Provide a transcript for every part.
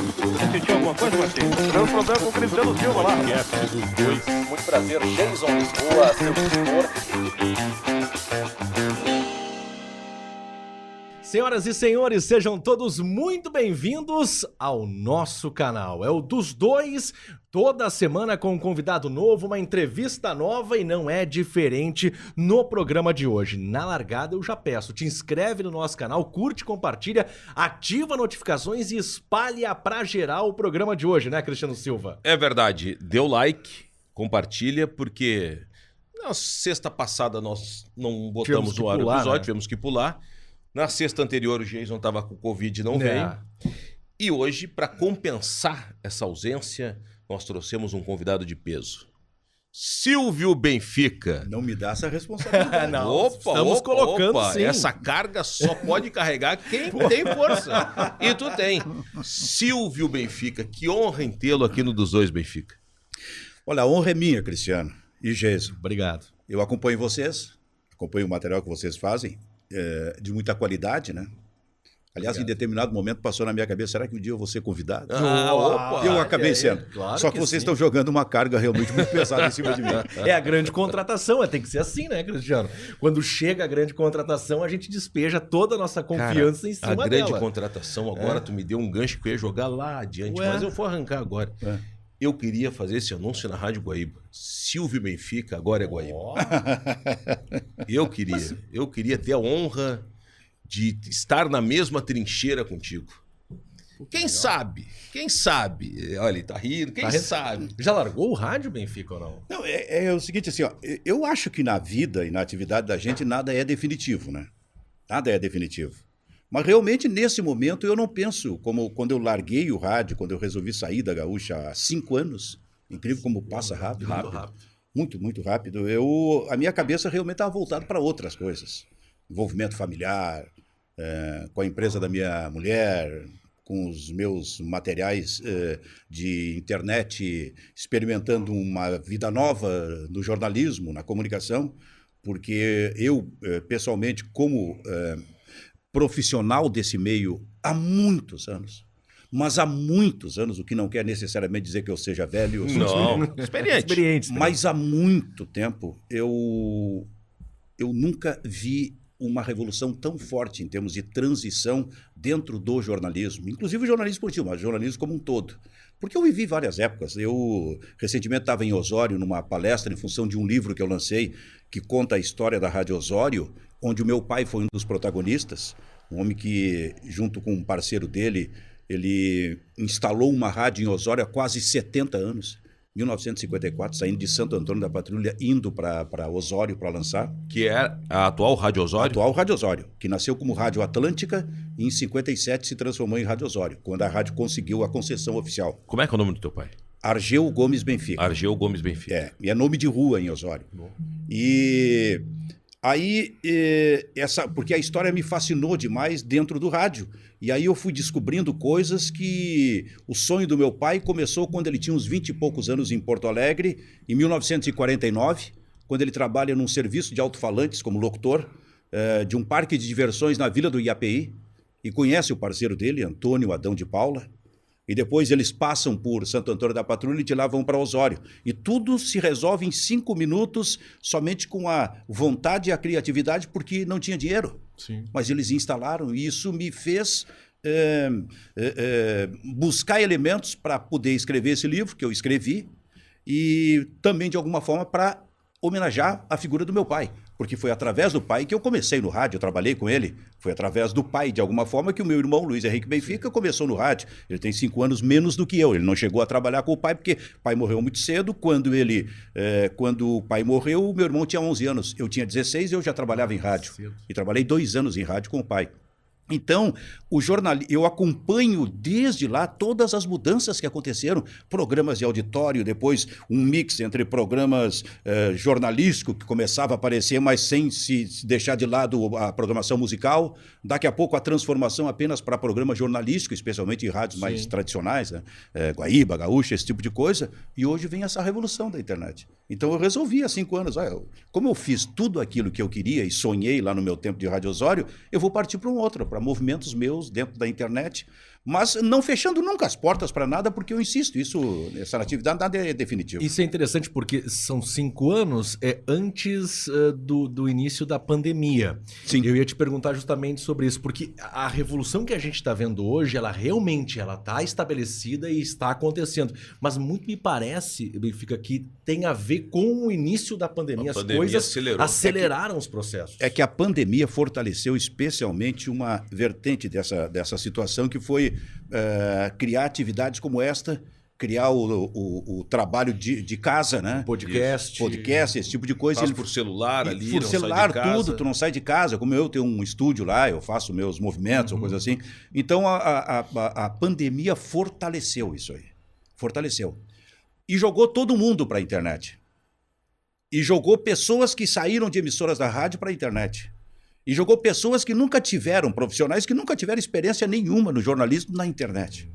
Sentiu alguma coisa, Martins? Deu problema com o Cristiano Silva lá. Dos dois. Muito prazer, Jason Lisboa, seu tutor. Senhoras e senhores, sejam todos muito bem-vindos ao nosso canal. É o Dos Dois, toda semana com um convidado novo, uma entrevista nova e não é diferente no programa de hoje. Na largada eu já peço, te inscreve no nosso canal, curte, compartilha, ativa notificações e espalha pra geral o programa de hoje, né, Cristiano Silva? É verdade, dê o like, compartilha, porque na sexta passada nós não botamos no ar o episódio, né? Tivemos que pular. Na sexta anterior o Jason estava com Covid e não veio. E hoje, para compensar essa ausência, nós trouxemos um convidado de peso. Silvio Benfica. Não me dá essa responsabilidade. Não, estamos colocando sim. Essa carga só pode carregar quem tem força. E tu tem. Silvio Benfica, que honra em tê-lo aqui no Dos Dois Benfica. Olha, a honra é minha, Cristiano e Jason. Obrigado. Eu acompanho vocês, acompanho o material que vocês fazem. De muita qualidade, né? Aliás, em determinado momento passou na minha cabeça, será que um dia eu vou ser convidado? Eu acabei sendo. Claro Só que vocês estão jogando uma carga realmente muito pesada em cima de mim. É a grande contratação, tem que ser assim, né, Cristiano? Quando chega a grande contratação, a gente despeja toda a nossa confiança em cima dela. A grande contratação agora, tu me deu um gancho que eu ia jogar lá adiante, mas eu vou arrancar agora. Eu queria fazer esse anúncio na Rádio Guaíba. Silvio Benfica, agora é Guaíba. Eu queria ter a honra de estar na mesma trincheira contigo. Quem sabe? Olha, ele tá rindo, quem sabe? Já largou o rádio, Benfica, ou não? Não, é o seguinte, assim, ó, eu acho que na vida e na atividade da gente nada é definitivo, né? Nada é definitivo. Mas realmente, nesse momento, eu não penso como quando eu larguei o rádio, quando eu resolvi sair da Gaúcha há 5 anos. Incrível como passa rápido. Muito, muito rápido. A minha cabeça realmente estava voltada para outras coisas. Envolvimento familiar, com a empresa da minha mulher, com os meus materiais de internet, experimentando uma vida nova no jornalismo, na comunicação, porque eu, pessoalmente, como profissional desse meio há muitos anos, mas há muitos anos, o que não quer necessariamente dizer que eu seja velho. Não, experiente. Mas há muito tempo eu nunca vi uma revolução tão forte em termos de transição dentro do jornalismo, inclusive o jornalismo esportivo, mas o jornalismo como um todo. Porque eu vivi várias épocas. Eu recentemente estava em Osório numa palestra em função de um livro que eu lancei que conta a história da Rádio Osório, onde o meu pai foi um dos protagonistas, um homem que, junto com um parceiro dele, ele instalou uma rádio em Osório há quase 70 anos, 1954, saindo de Santo Antônio da Patrulha, indo para Osório para lançar. Que é a atual Rádio Osório? A atual Rádio Osório, que nasceu como Rádio Atlântica e em 57 se transformou em Rádio Osório, quando a rádio conseguiu a concessão oficial. Como é que é o nome do teu pai? Argeu Gomes Benfica. Argeu Gomes Benfica. E é nome de rua em Osório. E aí, porque a história me fascinou demais dentro do rádio. E aí eu fui descobrindo coisas que o sonho do meu pai começou quando ele tinha uns 20 e poucos anos em Porto Alegre, em 1949, quando ele trabalha num serviço de alto-falantes como locutor de um parque de diversões na Vila do Iapeí, e conhece o parceiro dele, Antônio Adão de Paula. E depois eles passam por Santo Antônio da Patrulha e de lá vão para Osório. E tudo se resolve em 5 minutos, somente com a vontade e a criatividade, porque não tinha dinheiro. Sim. Mas eles instalaram, e isso me fez buscar elementos para poder escrever esse livro, que eu escrevi, e também, de alguma forma, para homenagear a figura do meu pai. Porque foi através do pai que eu comecei no rádio, eu trabalhei com ele. Foi através do pai, de alguma forma, que o meu irmão, Luiz Henrique Benfica, começou no rádio. Ele tem 5 anos menos do que eu. Ele não chegou a trabalhar com o pai, porque o pai morreu muito cedo. Quando o pai morreu, o meu irmão tinha 11 anos. Eu tinha 16 e eu já trabalhava em rádio. E trabalhei 2 anos em rádio com o pai. Então, eu acompanho desde lá todas as mudanças que aconteceram, programas de auditório, depois um mix entre programas jornalísticos que começava a aparecer, mas sem se deixar de lado a programação musical, daqui a pouco a transformação apenas para programa jornalístico, especialmente em rádios mais tradicionais, né? Guaíba, Gaúcha, esse tipo de coisa, e hoje vem essa revolução da internet. Então eu resolvi há 5 anos, como eu fiz tudo aquilo que eu queria e sonhei lá no meu tempo de Rádio Osório, eu vou partir para um outro, para movimentos meus dentro da internet, Mas não fechando nunca as portas para nada, porque eu insisto, essa atividade nada é definitivo. Isso é interessante porque são 5 anos antes do início da pandemia. Sim. Eu ia te perguntar justamente sobre isso, porque a revolução que a gente está vendo hoje, ela realmente está estabelecida e está acontecendo. Mas muito me parece, Benfica, que tem a ver com o início da pandemia. As coisas aceleraram os processos. É que a pandemia fortaleceu especialmente uma vertente dessa situação, que foi criar atividades como esta, criar o trabalho de casa, né? Podcast, esse tipo de coisa. Faz por celular ali, por não celular, sai de casa. tudo, tu não sai de casa. Como eu tenho um estúdio lá, eu faço meus movimentos ou coisa assim. Então, a pandemia fortaleceu isso aí. Fortaleceu. E jogou todo mundo para a internet. E jogou pessoas que saíram de emissoras da rádio para a internet. E jogou pessoas que nunca tiveram, profissionais que nunca tiveram experiência nenhuma no jornalismo na internet.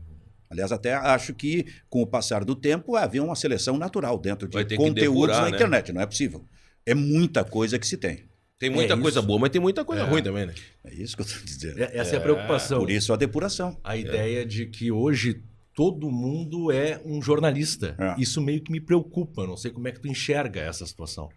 Aliás, até acho que, com o passar do tempo, havia uma seleção natural dentro de conteúdos na internet. Não é possível. É muita coisa que se tem. Tem muita coisa boa, mas tem muita coisa ruim também, né? É isso que eu estou dizendo. Essa é a preocupação. Por isso a depuração. A ideia de que hoje todo mundo é um jornalista. Isso meio que me preocupa. Não sei como é que tu enxerga essa situação.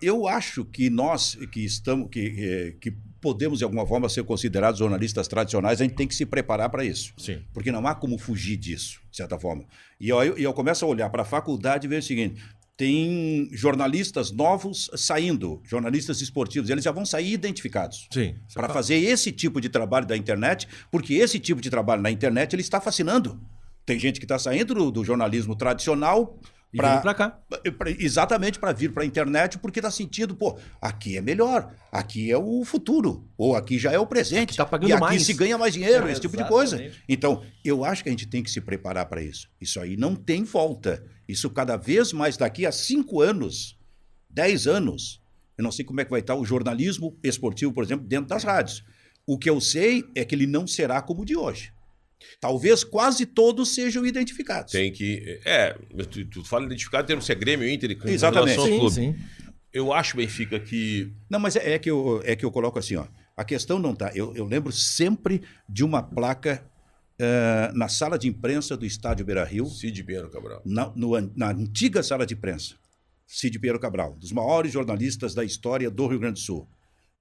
Eu acho que nós que podemos, de alguma forma, ser considerados jornalistas tradicionais, a gente tem que se preparar para isso. Sim. Porque não há como fugir disso, de certa forma. E eu começo a olhar para a faculdade e ver o seguinte: tem jornalistas novos saindo, jornalistas esportivos, eles já vão sair identificados. Sim. Para fazer esse tipo de trabalho da internet, porque esse tipo de trabalho na internet ele está fascinando. Tem gente que está saindo do jornalismo tradicional para cá. Exatamente, para vir para a internet, porque está sentindo, aqui é melhor, aqui é o futuro, ou aqui já é o presente. Está pagando e aqui mais. se ganha mais dinheiro, esse tipo de coisa. Então, eu acho que a gente tem que se preparar para isso. Isso aí não tem volta. Isso cada vez mais, daqui a 5 anos, 10 anos, eu não sei como é que vai estar o jornalismo esportivo, por exemplo, dentro das rádios. O que eu sei é que ele não será como o de hoje. Talvez quase todos sejam identificados. Tem que... tu fala identificado, tem que ser Grêmio, Inter e exatamente. Sim. Eu acho, Benfica, que... Não, mas é que eu coloco assim, ó. A questão não está... Eu lembro sempre de uma placa na sala de imprensa do estádio Beira-Rio. Cid Pinheiro Cabral. Na antiga sala de imprensa. Cid Pinheiro Cabral, dos maiores jornalistas da história do Rio Grande do Sul.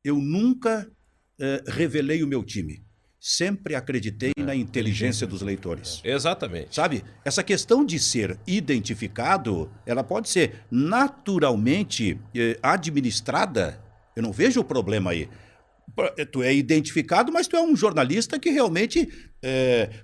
Eu nunca revelei o meu time. Sempre acreditei na inteligência dos leitores. Exatamente. Sabe? Essa questão de ser identificado, ela pode ser naturalmente administrada. Eu não vejo o problema aí. Tu é identificado, mas tu é um jornalista que realmente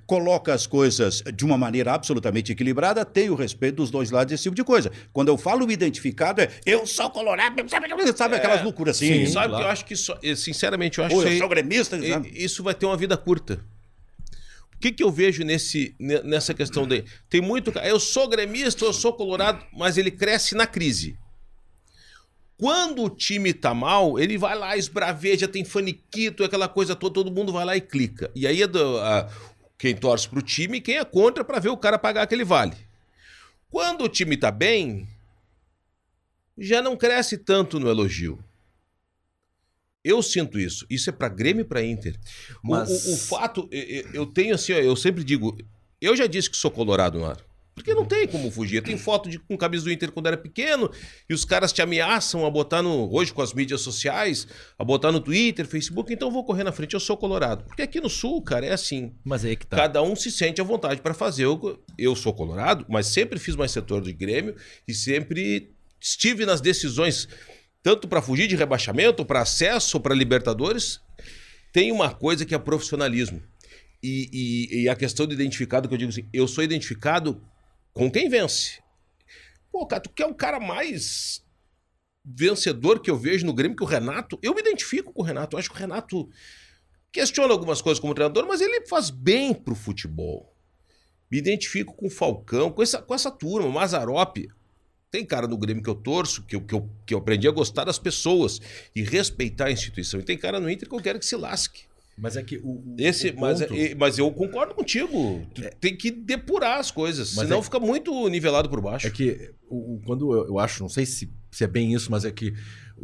coloca as coisas de uma maneira absolutamente equilibrada, tem o respeito dos dois lados, esse tipo de coisa. Quando eu falo identificado, eu sou colorado, sabe aquelas loucuras assim. Sim, sabe, claro. Que eu acho que, sinceramente, eu acho que... eu sou gremista. Isso vai ter uma vida curta. O que eu vejo nessa questão dele? Tem muito... Eu sou gremista, eu sou colorado, mas ele cresce na crise. Quando o time tá mal, ele vai lá, esbraveja, tem faniquito, aquela coisa toda, todo mundo vai lá e clica. E aí quem torce pro time e quem é contra para ver o cara pagar aquele vale. Quando o time tá bem, já não cresce tanto no elogio. Eu sinto isso. Isso é para Grêmio e para Inter. Mas... O fato, eu tenho assim, eu sempre digo, eu já disse que sou colorado no ar. Porque não tem como fugir. Tem foto com camisa do Inter quando era pequeno e os caras te ameaçam a botar hoje com as mídias sociais, a botar no Twitter, Facebook, então eu vou correr na frente, eu sou colorado. Porque aqui no Sul, cara, é assim. Mas aí que tá. Cada um se sente à vontade para fazer. Eu sou colorado, mas sempre fiz mais setor de Grêmio e sempre estive nas decisões, tanto para fugir de rebaixamento, para acesso, para Libertadores. Tem uma coisa que é profissionalismo. E a questão do identificado, que eu digo assim, eu sou identificado com quem vence. Pô, cara, tu quer um cara mais vencedor que eu vejo no Grêmio que o Renato? Eu me identifico com o Renato. Eu acho que o Renato questiona algumas coisas como treinador, mas ele faz bem pro futebol. Me identifico com o Falcão, com essa turma, o Mazzaropi. Tem cara no Grêmio que eu torço, que eu aprendi a gostar das pessoas e respeitar a instituição. E tem cara no Inter que eu quero que se lasque. Mas é que mas eu concordo contigo. Tem que depurar as coisas, senão fica muito nivelado por baixo. É que quando eu acho, não sei se é bem isso, mas é que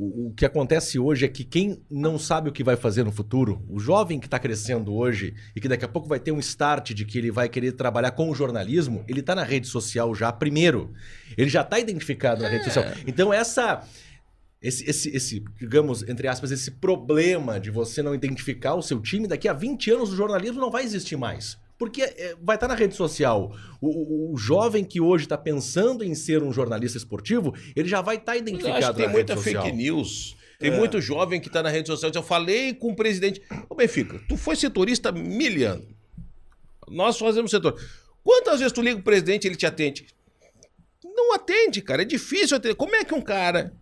O que acontece hoje é que quem não sabe o que vai fazer no futuro, o jovem que está crescendo hoje e que daqui a pouco vai ter um start de que ele vai querer trabalhar com o jornalismo, ele está na rede social já primeiro. Ele já está identificado na rede social. Então esse, digamos, entre aspas, esse problema de você não identificar o seu time, daqui a 20 anos o jornalismo não vai existir mais. Porque vai estar na rede social. O jovem que hoje está pensando em ser um jornalista esportivo, ele já vai estar identificado na rede social. Tem muita fake news. Tem muito jovem que está na rede social. Eu falei com o presidente. Ô Benfica, tu foi setorista 1000 anos. Nós fazemos setor. Quantas vezes tu liga pro presidente e ele te atende? Não atende, cara. É difícil atender. Como é que um cara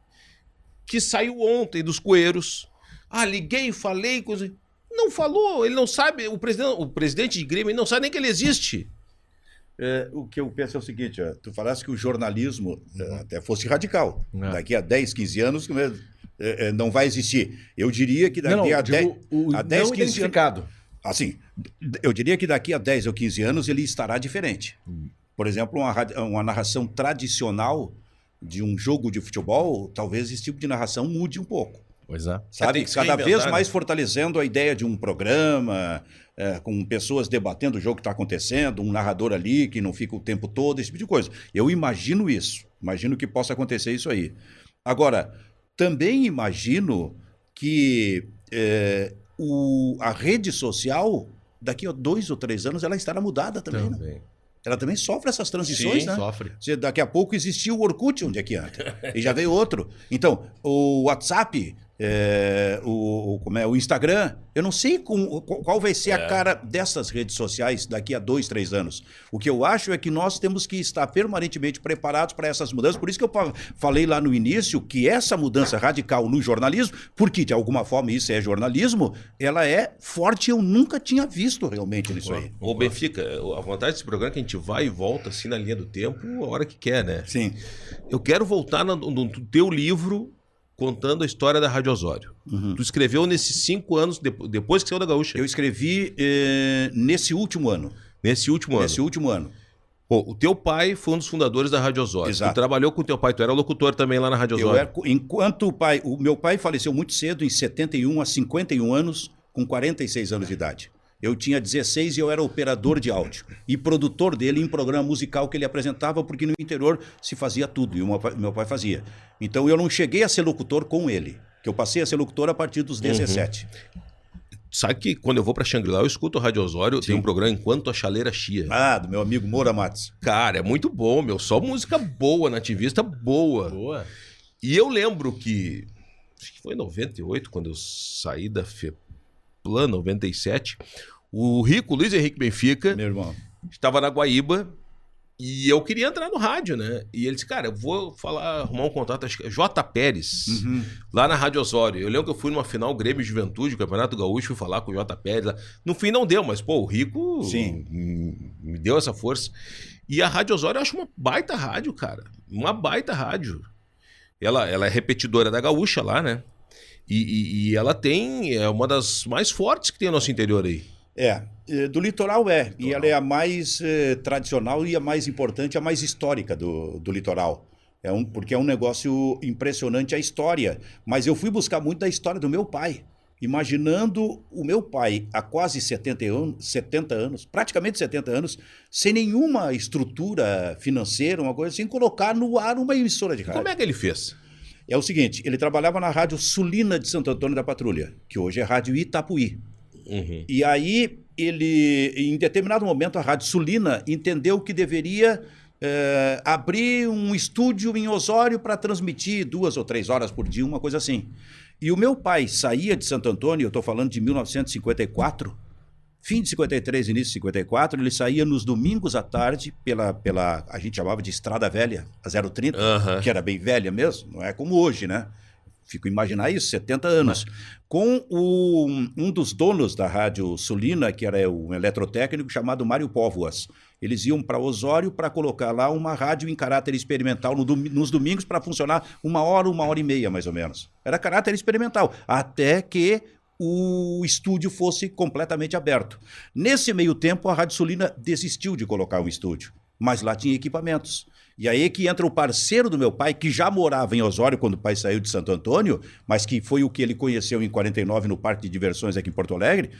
que saiu ontem dos Coeiros, liguei, falei, coisa... Não falou, ele não sabe, o presidente de Grêmio não sabe nem que ele existe. O que eu penso é o seguinte, tu falaste que o jornalismo até fosse radical. Daqui a 10, 15 anos não vai existir. Eu diria que daqui a 10, 15 anos... Assim, eu diria que daqui a 10 ou 15 anos ele estará diferente. Por exemplo, uma narração tradicional de um jogo de futebol, talvez esse tipo de narração mude um pouco. Pois é. Sabe? Cada vez mais fortalecendo a ideia de um programa, com pessoas debatendo o jogo que está acontecendo, um narrador ali que não fica o tempo todo, esse tipo de coisa. Eu imagino isso. Imagino que possa acontecer isso aí. Agora, também imagino que a rede social, daqui a 2 ou 3 anos, ela estará mudada também. Né? Ela também sofre essas transições, né? Sofre. Daqui a pouco existia o Orkut, onde é que anda? E já veio outro. Então, o WhatsApp, o Instagram, eu não sei qual vai ser a cara dessas redes sociais daqui a 2, 3 anos. O que eu acho é que nós temos que estar permanentemente preparados para essas mudanças. Por isso que eu falei lá no início que essa mudança radical no jornalismo, porque de alguma forma isso é jornalismo, ela é forte. Eu nunca tinha visto realmente nisso aí. Ô Benfica, a vantagem desse programa é que a gente vai e volta assim na linha do tempo a hora que quer, né? Sim. Eu quero voltar no teu livro contando a história da Rádio Osório. Tu escreveu nesses 5 anos, depois que saiu da Gaúcha. Eu escrevi nesse último ano. Nesse último ano. Pô, o teu pai foi um dos fundadores da Rádio Osório. Exato. Tu trabalhou com o teu pai, tu era locutor também lá na Rádio Osório. Enquanto o meu pai faleceu muito cedo, em 71 a 51 anos, com 46 anos de idade. Eu tinha 16 e eu era operador de áudio e produtor dele em programa musical que ele apresentava, porque no interior se fazia tudo e o meu pai fazia. Então eu não cheguei a ser locutor com ele, que eu passei a ser locutor a partir dos 17. Sabe que quando eu vou pra Xangri-Lá, eu escuto o Rádio Osório, tem um programa Enquanto a Chaleira Chia. Do meu amigo Moura Matos. Cara, é muito bom, meu. Só música boa, nativista boa. E eu lembro que, acho que foi em 98, quando eu saí da FEPLAN, 97, o Luiz Henrique Benfica, meu irmão, estava na Guaíba e eu queria entrar no rádio, né? E ele disse, cara, eu vou arrumar um contato, acho que é J. Pérez, lá na Rádio Osório. Eu lembro que eu fui numa final Grêmio Juventude, Campeonato Gaúcho, fui falar com o J. Pérez lá. No fim não deu, mas pô, o Rico me deu essa força. E a Rádio Osório eu acho uma baita rádio, cara. Uma baita rádio. Ela é repetidora da Gaúcha lá, né? E ela é uma das mais fortes que tem no nosso interior aí. Do litoral e ela é a mais tradicional e a mais importante, a mais histórica do litoral. Porque é um negócio impressionante a história. Mas eu fui buscar muito da história do meu pai, imaginando o meu pai há quase 70 anos, praticamente 70 anos, sem nenhuma estrutura financeira, uma coisa assim, colocar no ar uma emissora de rádio. Como é que ele fez? É o seguinte, ele trabalhava na Rádio Sulina de Santo Antônio da Patrulha, que hoje é Rádio Itapuí. E aí, em determinado momento, a Rádio Sulina entendeu que deveria abrir um estúdio em Osório para transmitir 2 ou 3 horas por dia, uma coisa assim. E o meu pai saía de Santo Antônio, eu estou falando de 1954, fim de 53, início de 54, ele saía nos domingos à tarde pela a gente chamava de Estrada Velha, a 030, que era bem velha mesmo, não é como hoje, né? Fico imaginar isso, 70 anos. Com um dos donos da Rádio Sulina, que era um eletrotécnico chamado Mário Póvoas. Eles iam para Osório para colocar lá uma rádio em caráter experimental nos domingos para funcionar 1 hora, 1 hora e meia, mais ou menos. Era caráter experimental, até que o estúdio fosse completamente aberto. Nesse meio tempo, a Rádio Sulina desistiu de colocar um estúdio, mas lá tinha equipamentos. E aí que entra o parceiro do meu pai, que já morava em Osório quando o pai saiu de Santo Antônio, mas que foi o que ele conheceu em 49 no Parque de Diversões aqui em Porto Alegre.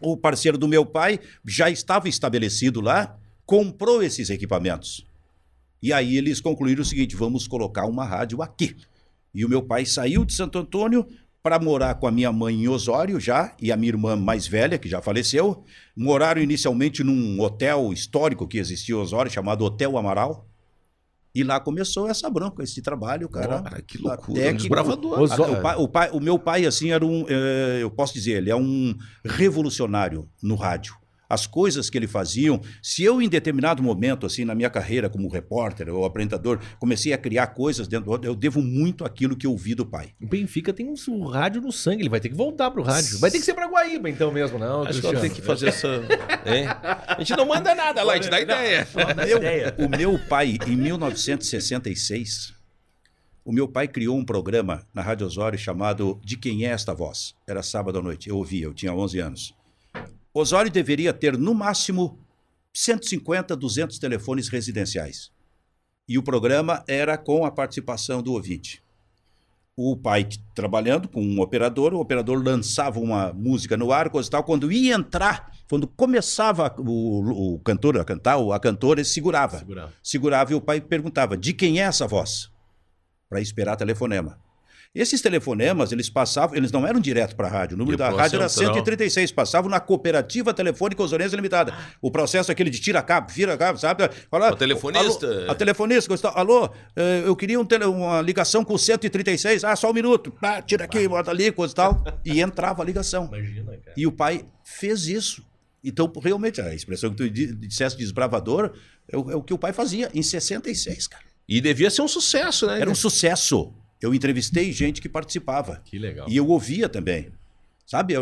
O parceiro do meu pai já estava estabelecido lá, comprou esses equipamentos. E aí eles concluíram o seguinte, vamos colocar uma rádio aqui. E o meu pai saiu de Santo Antônio para morar com a minha mãe em Osório já, e a minha irmã mais velha, que já faleceu. Moraram inicialmente num hotel histórico que existia em Osório, chamado Hotel Amaral. E lá começou essa bronca, esse trabalho, cara. Cara, que loucura, Até um desbravador. O meu pai, assim, era eu posso dizer, ele é um revolucionário no rádio. As coisas que ele faziam, se eu em determinado momento, assim, na minha carreira como repórter ou apresentador, comecei a criar coisas dentro do... Eu devo muito àquilo que eu vi do pai. O Benfica tem um rádio no sangue, ele vai ter que voltar pro rádio. Vai ter que ser pra Guaíba então mesmo, não, Acho que Cristiano? ela tem que fazer essa... Hein? A gente não manda nada lá, a gente dá ideia. O meu pai, em 1966, o meu pai criou um programa na Rádio Osório chamado De Quem é Esta Voz? Era sábado à noite, eu ouvia, eu tinha 11 anos. Osório deveria ter, no máximo, 150, 200 telefones residenciais. E o programa era com a participação do ouvinte. O pai trabalhando com um operador, o operador lançava uma música no ar, coisa e tal. Quando ia entrar, quando começava o cantor a cantar, a cantora, ele segurava. Segurava e o pai perguntava, de quem é essa voz? Para esperar telefonema. Esses telefonemas, eles passavam, eles não eram direto para a rádio. O número da rádio era 136, passavam na Cooperativa Telefônica Osoriense Limitada. O processo é aquele de tira-cabo, vira-cabo, sabe? Fala, o telefonista. Alô, a telefonista, alô, eu queria uma ligação com 136, só um minuto. Tira aqui, bota ali, coisa e tal. E entrava a ligação. Imagina, cara. E o pai fez isso. Então, realmente, a expressão que tu disseste de desbravador é o que o pai fazia em 66, cara. E devia ser um sucesso, né? Era um sucesso. Eu entrevistei gente que participava. Que legal. E eu ouvia também. Sabe?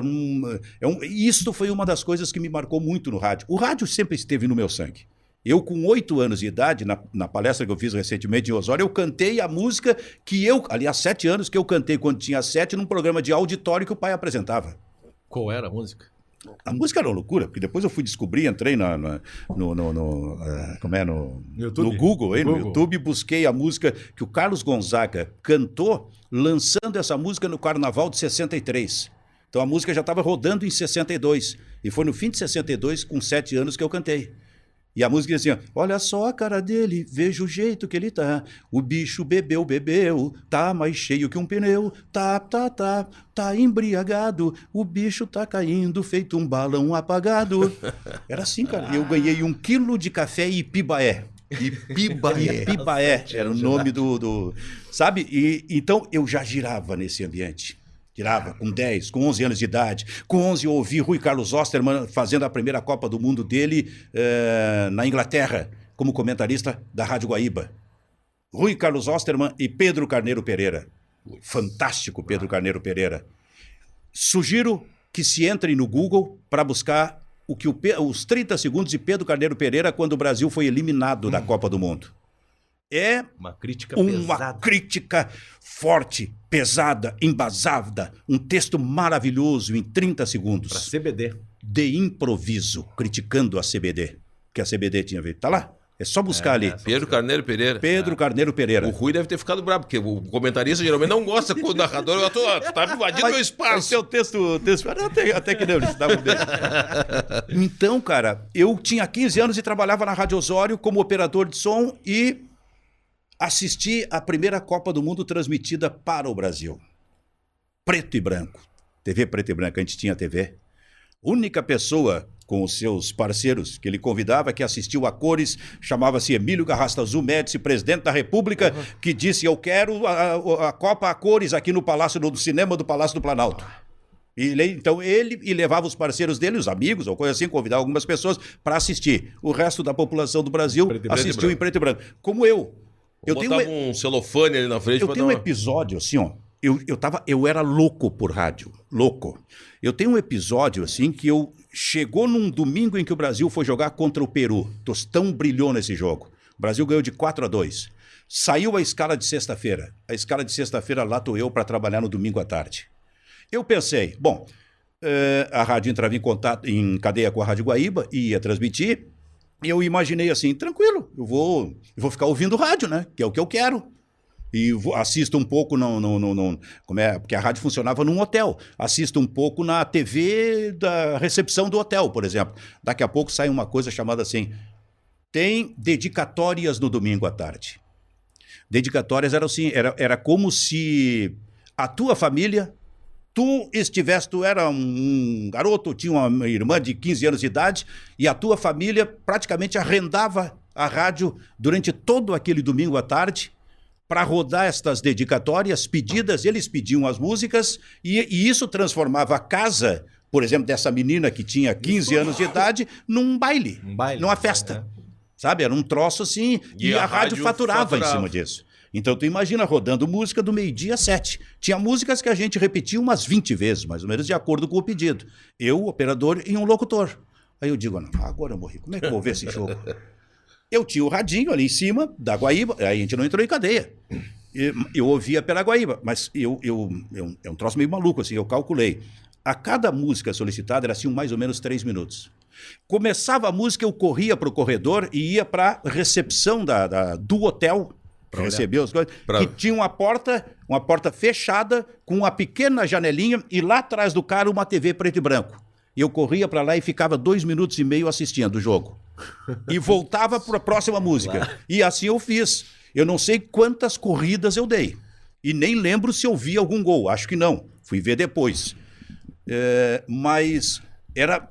Isso foi uma das coisas que me marcou muito no rádio. O rádio sempre esteve no meu sangue. Eu, com 8 anos de idade, na palestra que eu fiz recentemente em Osório, eu cantei a música que aliás, 7 anos que eu cantei quando tinha 7, num programa de auditório que o pai apresentava. Qual era a música? A música era uma loucura, porque depois eu fui descobrir, entrei no Google, no YouTube, busquei a música que o Carlos Gonzaga cantou, lançando essa música no Carnaval de 63. Então a música já estava rodando em 62. E foi no fim de 62, com 7 anos, que eu cantei. E a música dizia assim, olha só a cara dele, veja o jeito que ele tá. O bicho bebeu, tá mais cheio que um pneu. Tá embriagado, o bicho tá caindo, feito um balão apagado. Era assim, cara. Eu ganhei 1 quilo de café Ipibaé. Ipibaé era o nome do... Sabe? Então eu já girava nesse ambiente. Girava com 10, com 11 anos de idade. Com 11 eu ouvi Rui Carlos Osterman fazendo a primeira Copa do Mundo dele na Inglaterra, como comentarista da Rádio Guaíba. Rui Carlos Osterman e Pedro Carneiro Pereira. Fantástico Pedro Carneiro Pereira. Sugiro que se entrem no Google para buscar os 30 segundos de Pedro Carneiro Pereira quando o Brasil foi eliminado da Copa do Mundo. É uma crítica pesada. Crítica forte, pesada, embasada, um texto maravilhoso em 30 segundos. Para CBD. De improviso, criticando a CBD, que a CBD tinha feito. Tá lá, é só buscar ali. Pedro Carneiro Pereira. Pedro Carneiro Pereira. O Rui deve ter ficado bravo, porque o comentarista geralmente não gosta quando o narrador tá invadindo meu espaço. Esse é o texto até que não, eles davam bem. Então, cara, eu tinha 15 anos e trabalhava na Rádio Osório como operador de som e assisti a primeira Copa do Mundo transmitida para o Brasil. Preto e branco. TV preto e branco, a gente tinha TV. Única pessoa com os seus parceiros que ele convidava, que assistiu a cores, chamava-se Emílio Garrastazu Médici, presidente da República, que disse, eu quero a Copa a cores aqui no cinema do Palácio do Planalto. Então ele levava os parceiros dele, os amigos, ou coisa assim, convidava algumas pessoas para assistir. O resto da população do Brasil assistiu em preto e branco. Como eu. Eu botava um celofane ali na frente. Eu tenho um episódio assim, ó. Eu era louco por rádio, louco. Eu tenho um episódio assim que chegou num domingo em que o Brasil foi jogar contra o Peru. Tostão brilhou nesse jogo. O Brasil ganhou de 4-2. Saiu a escala de sexta-feira. A escala de sexta-feira lá estou eu para trabalhar no domingo à tarde. Eu pensei, a rádio entrava em cadeia com a Rádio Guaíba e ia transmitir. eu imaginei assim, tranquilo, eu vou ficar ouvindo rádio, né? Que é o que eu quero. E assisto um pouco porque a rádio funcionava num hotel. Assisto um pouco na TV da recepção do hotel, por exemplo. Daqui a pouco sai uma coisa chamada assim, tem dedicatórias no domingo à tarde. Dedicatórias eram assim, era como se a tua família, tu era um garoto, tinha uma irmã de 15 anos de idade, e a tua família praticamente arrendava a rádio durante todo aquele domingo à tarde para rodar estas dedicatórias pedidas. Eles pediam as músicas e isso transformava a casa, por exemplo, dessa menina que tinha 15 anos de idade, num baile, numa festa. Sabe? Era um troço assim, e a rádio faturava em cima disso. Então, tu imagina rodando música do meio-dia às 7. Tinha músicas que a gente repetia umas 20 vezes, mais ou menos, de acordo com o pedido. Eu, o operador e um locutor. Aí eu digo, não, agora eu morri, como é que eu vou ver esse jogo? Eu tinha o radinho ali em cima da Guaíba, aí a gente não entrou em cadeia. Eu ouvia pela Guaíba, mas é um troço meio maluco, assim, eu calculei. A cada música solicitada era assim, mais ou menos 3 minutos. Começava a música, eu corria para o corredor e ia para a recepção do hotel, para receber as coisas, que tinha uma porta fechada, com uma pequena janelinha, e lá atrás do cara uma TV preto e branco. Eu corria para lá e ficava 2 minutos e meio assistindo o jogo. E voltava para a próxima música. Claro. E assim eu fiz. Eu não sei quantas corridas eu dei. E nem lembro se eu vi algum gol. Acho que não. Fui ver depois. Mas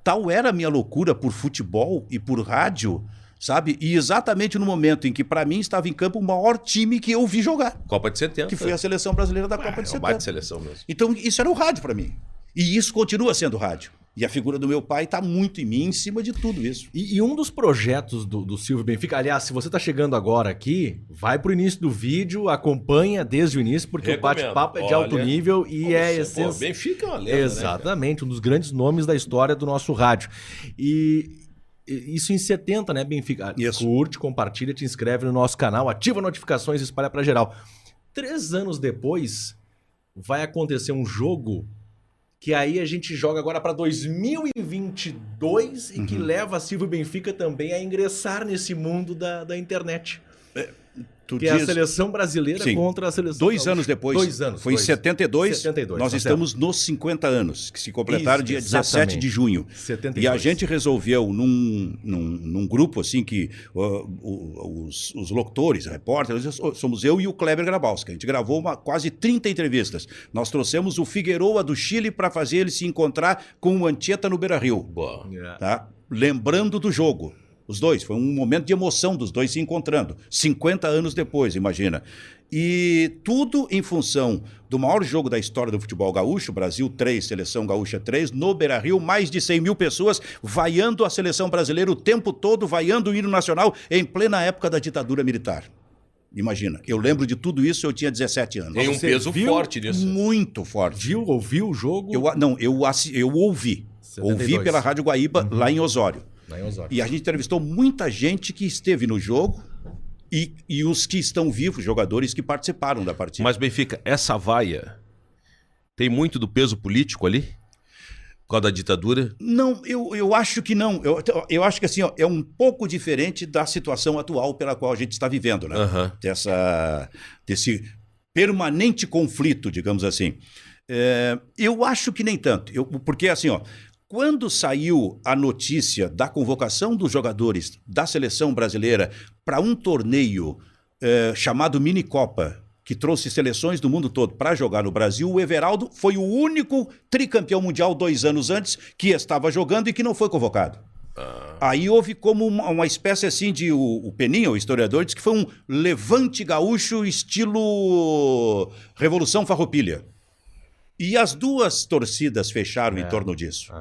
tal era a minha loucura por futebol e por rádio, sabe? E exatamente no momento em que, para mim, estava em campo o maior time que eu vi jogar. Copa de 70. Que foi a seleção brasileira da Copa de 70. De seleção mesmo. Então, isso era o rádio para mim. E isso continua sendo rádio. E a figura do meu pai está muito em mim, em cima de tudo isso. E um dos projetos do Silvio Benfica, aliás, se você está chegando agora aqui, vai para o início do vídeo, acompanha desde o início, porque o bate-papo é de alto nível e é essencial. Benfica é uma lenda, exatamente, um dos grandes nomes da história do nosso rádio. E isso em 70, né, Benfica? Isso. Curte, compartilha, te inscreve no nosso canal, ativa notificações e espalha para geral. 3 anos depois, vai acontecer um jogo que aí a gente joga agora para 2022 e que leva a Silvio Benfica também a ingressar nesse mundo da internet. Que é a seleção brasileira contra a seleção 2 anos depois. 2 anos. Foi em 72. Nós tá estamos nos 50 anos, que se completaram dia 17 de junho. 72. E a gente resolveu, num grupo assim, que os locutores, repórteres, somos eu e o Kleber Grabowska. A gente gravou quase 30 entrevistas. Nós trouxemos o Figueroa do Chile para fazer ele se encontrar com o Anchieta no Beira-Rio. Tá? Lembrando do jogo. Os dois, foi um momento de emoção dos dois se encontrando. 50 anos depois, imagina. E tudo em função do maior jogo da história do futebol gaúcho, Brasil 3, Seleção Gaúcha 3, no Beira-Rio, mais de 100 mil pessoas vaiando a seleção brasileira o tempo todo, vaiando o hino nacional em plena época da ditadura militar. Imagina, eu lembro de tudo isso, eu tinha 17 anos. Tem um peso forte nisso. Muito forte. Ouviu o jogo? Eu ouvi. 72. Ouvi pela Rádio Guaíba, lá em Osório. E a gente entrevistou muita gente que esteve no jogo e os que estão vivos, jogadores que participaram da partida. Mas, Benfica, essa vaia tem muito do peso político ali? Por causa da ditadura? Não, eu acho que não. Eu acho que assim, ó, é um pouco diferente da situação atual pela qual a gente está vivendo, né? Desse permanente conflito, digamos assim. Eu acho que nem tanto. Porque assim, ó, quando saiu a notícia da convocação dos jogadores da seleção brasileira para um torneio chamado Minicopa, que trouxe seleções do mundo todo para jogar no Brasil, o Everaldo foi o único tricampeão mundial 2 anos antes que estava jogando e que não foi convocado. Aí houve como uma espécie assim de... O Peninha, o historiador, disse que foi um levante gaúcho estilo Revolução Farroupilha. E as duas torcidas fecharam em torno disso.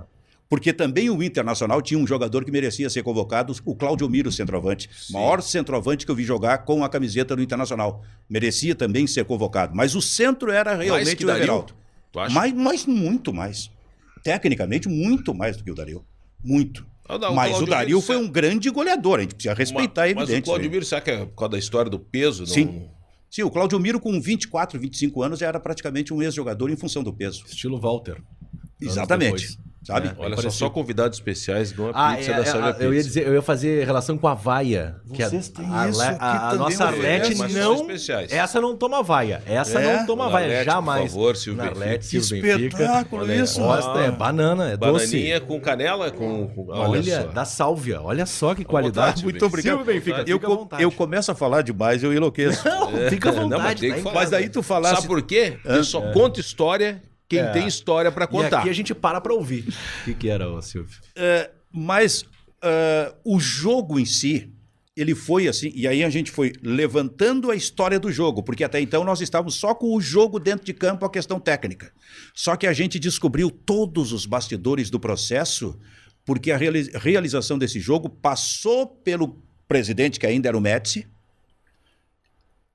Porque também o Internacional tinha um jogador que merecia ser convocado, o Cláudio Miro, centroavante. Maior centroavante que eu vi jogar com a camiseta do Internacional. Merecia também ser convocado. Mas o centro era realmente o Everaldo. Mas muito mais. Tecnicamente, muito mais do que o Dario. Muito. Mas o Dario foi um grande goleador. A gente precisa respeitar, evidente. Mas o Cláudio Miro, será que é por causa da história do peso? Sim. Sim, o Cláudio Miro com 24, 25 anos já era praticamente um ex-jogador em função do peso. Estilo Walter. Exatamente. sabe? Olha só convidados especiais de uma pizza da Sálvia Pizza. Eu ia dizer, eu ia fazer relação com a vaia. Vocês têm a, isso aqui a também, nossa Arlete mas são não... especiais. Essa não toma vaia. Essa não toma vaia, Arlete, jamais. por favor, Silvio Arlete, Que Silvio Benfica. espetáculo Olha aí, isso. Gosta, é banana, é doce. Bananinha com canela, com Olha, só. da Sálvia. Olha só que qualidade. Muito obrigado. Silvio Benfica, Eu, fica à vontade. eu começo a falar demais, eu enlouqueço. Não, fica à Não, mas vontade. tem tá que em falar. Mas casa. daí tu falasse... Sabe por quê? Porque só conta história quem tem história pra E contar. aqui a gente para pra ouvir. O que era, ô, Silvio? Mas o jogo em si, ele foi assim, e aí a gente foi levantando a história do jogo, porque até então nós estávamos só com o jogo dentro de campo, a questão técnica. Só que a gente descobriu todos os bastidores do processo, porque a realização desse jogo passou pelo presidente, que ainda era o Médici,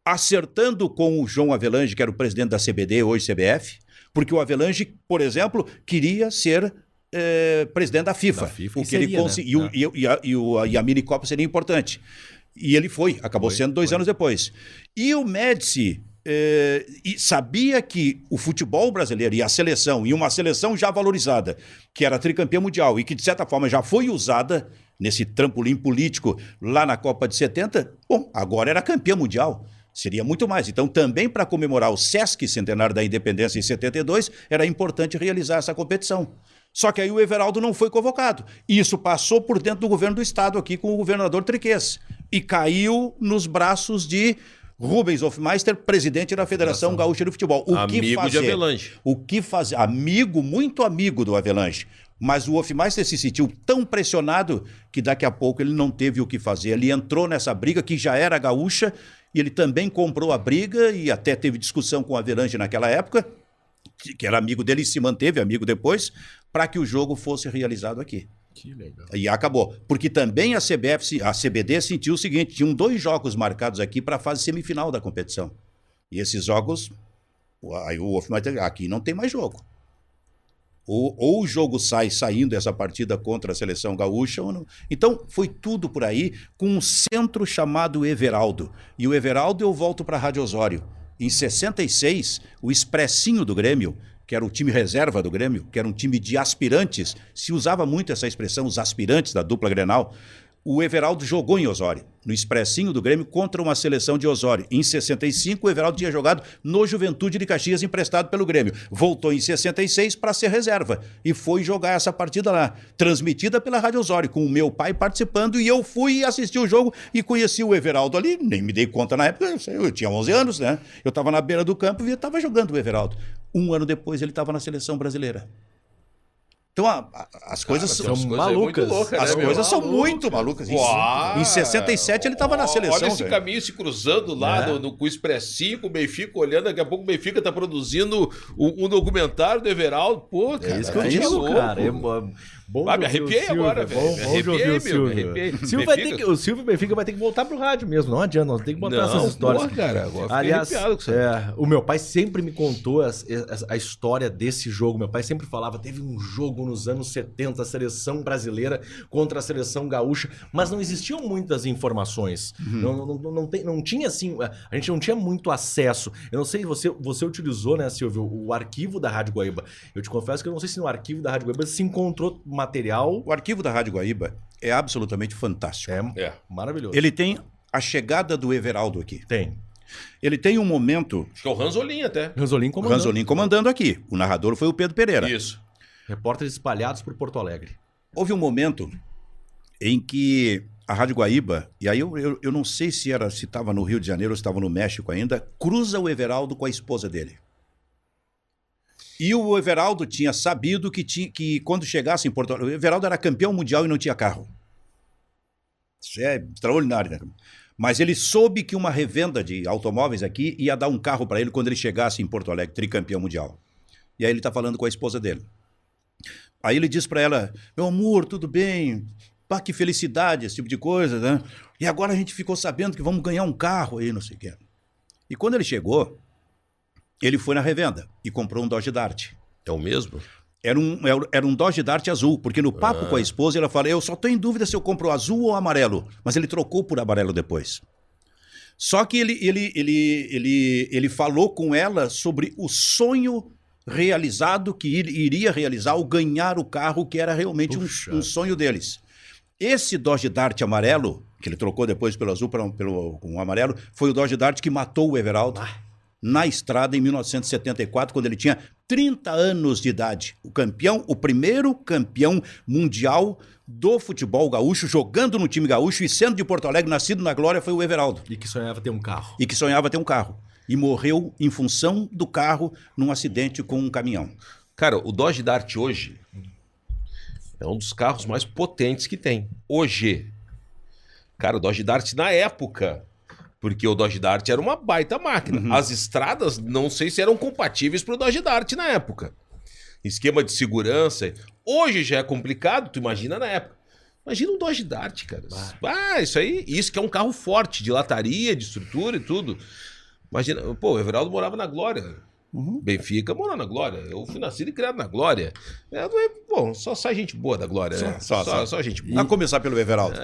acertando com o João Avelange, que era o presidente da CBD, hoje CBF, porque o Avelange, por exemplo, queria ser presidente da FIFA. Da FIFA, o e que ele seria, né? conseguiu, e a mini-copa seria importante. E ele foi, acabou sendo 2 anos depois. E o Médici sabia que o futebol brasileiro e a seleção, e uma seleção já valorizada, que era tricampeã mundial e que, de certa forma, já foi usada nesse trampolim político lá na Copa de 70, bom, agora era campeã mundial. Seria muito mais. Então, também para comemorar o Sesc Centenário da Independência em 72, era importante realizar essa competição. Só que aí o Everaldo não foi convocado. Isso passou por dentro do governo do Estado aqui com o governador Triquez. E caiu nos braços de Rubens Hofmeister, presidente da Federação Gaúcha de Futebol. Amigo de Avelange. O que fazer? Amigo, muito amigo do Avelange. Mas o Hofmeister se sentiu tão pressionado que daqui a pouco ele não teve o que fazer. Ele entrou nessa briga que já era gaúcha e ele também comprou a briga e até teve discussão com o Avelange naquela época, que era amigo dele e se manteve amigo depois, para que o jogo fosse realizado aqui. Que legal. E acabou. Porque também a CBD sentiu o seguinte, tinham 2 jogos marcados aqui para a fase semifinal da competição. E esses jogos, aí o Hofmeister, aqui não tem mais jogo. Ou o jogo saindo essa partida contra a seleção gaúcha, ou não. Então, foi tudo por aí, com um centro chamado Everaldo. E o Everaldo eu volto para a Rádio Osório. Em 66, o Expressinho do Grêmio, que era o time reserva do Grêmio, que era um time de aspirantes, se usava muito essa expressão, os aspirantes da dupla Grenal, o Everaldo jogou em Osório, no Expressinho do Grêmio, contra uma seleção de Osório. Em 65, o Everaldo tinha jogado no Juventude de Caxias, emprestado pelo Grêmio. Voltou em 66 para ser reserva e foi jogar essa partida lá, transmitida pela Rádio Osório, com o meu pai participando, e eu fui assistir o jogo e conheci o Everaldo ali, nem me dei conta na época, eu tinha 11 anos, né? Eu estava na beira do campo e estava jogando o Everaldo. 1 ano depois ele estava na seleção brasileira. Então, as coisas são malucas. As coisas são muito malucas. Em 67 ele estava na seleção. Olha esse caminho se cruzando lá com o Expressinho, com o Benfica, olhando, daqui a pouco o Benfica está produzindo um documentário do Everaldo. Pô, cara, É isso que eu digo, cara. Bom me arrepiei agora, velho. Me arrepiei, meu. Me arrepiei. O Silvio Benfica vai ter que voltar pro rádio mesmo. Não adianta, nós temos que botar essas histórias. Porra, cara, agora aliás, com isso. o meu pai sempre me contou a história desse jogo. Meu pai sempre falava, teve um jogo nos anos 70, a seleção brasileira contra a seleção gaúcha, mas não existiam muitas informações. Não tinha assim, a gente não tinha muito acesso. Eu não sei, você utilizou, né, Silvio, o arquivo da Rádio Guaíba. Eu te confesso que eu não sei se no arquivo da Rádio Guaíba se encontrou material. O arquivo da Rádio Guaíba é absolutamente fantástico. É maravilhoso. Ele tem a chegada do Everaldo aqui. Tem. Ele tem um momento... Acho que é o Ranzolin até. Ranzolin comandando aqui. O narrador foi o Pedro Pereira. Isso. Repórteres espalhados por Porto Alegre. Houve um momento em que a Rádio Guaíba, e aí eu não sei se estava no Rio de Janeiro ou se estava no México ainda, cruza o Everaldo com a esposa dele. E o Everaldo tinha sabido que quando chegasse em Porto Alegre... O Everaldo era campeão mundial e não tinha carro. Isso é extraordinário, né? Mas ele soube que uma revenda de automóveis aqui ia dar um carro para ele quando ele chegasse em Porto Alegre, tricampeão mundial. E aí ele está falando com a esposa dele. Aí ele diz para ela, meu amor, tudo bem? Pá, que felicidade, esse tipo de coisa, né? E agora a gente ficou sabendo que vamos ganhar um carro aí, não sei o quê. E quando ele chegou... Ele foi na revenda e comprou um Dodge Dart. É o mesmo? Era um Dodge Dart azul, porque no papo com a esposa ela fala, eu só estou em dúvida se eu compro azul ou amarelo. Mas ele trocou por amarelo depois. Só que ele falou com ela sobre o sonho realizado, que iria realizar ou ganhar o carro que era realmente um sonho deles. Esse Dodge Dart amarelo, que ele trocou depois pelo azul com o amarelo, foi o Dodge Dart que matou o Everaldo na estrada em 1974, quando ele tinha 30 anos de idade. O primeiro campeão mundial do futebol gaúcho, jogando no time gaúcho e sendo de Porto Alegre, nascido na glória, foi o Everaldo. E que sonhava ter um carro. E morreu em função do carro num acidente com um caminhão. Cara, o Dodge Dart hoje é um dos carros mais potentes que tem. Hoje. Cara, o Dodge Dart na época, porque o Dodge Dart era uma baita máquina. As estradas, não sei se eram compatíveis para o Dodge Dart na época. Esquema de segurança. Hoje já é complicado, tu imagina na época. Imagina um Dodge Dart, cara. Isso que é um carro forte, de lataria, de estrutura e tudo. Imagina, pô, o Everaldo morava na Glória. Benfica morou na Glória. Eu fui nascido e criado na Glória. Bom, só gente boa da Glória, né? Só gente boa. A começar pelo Everaldo.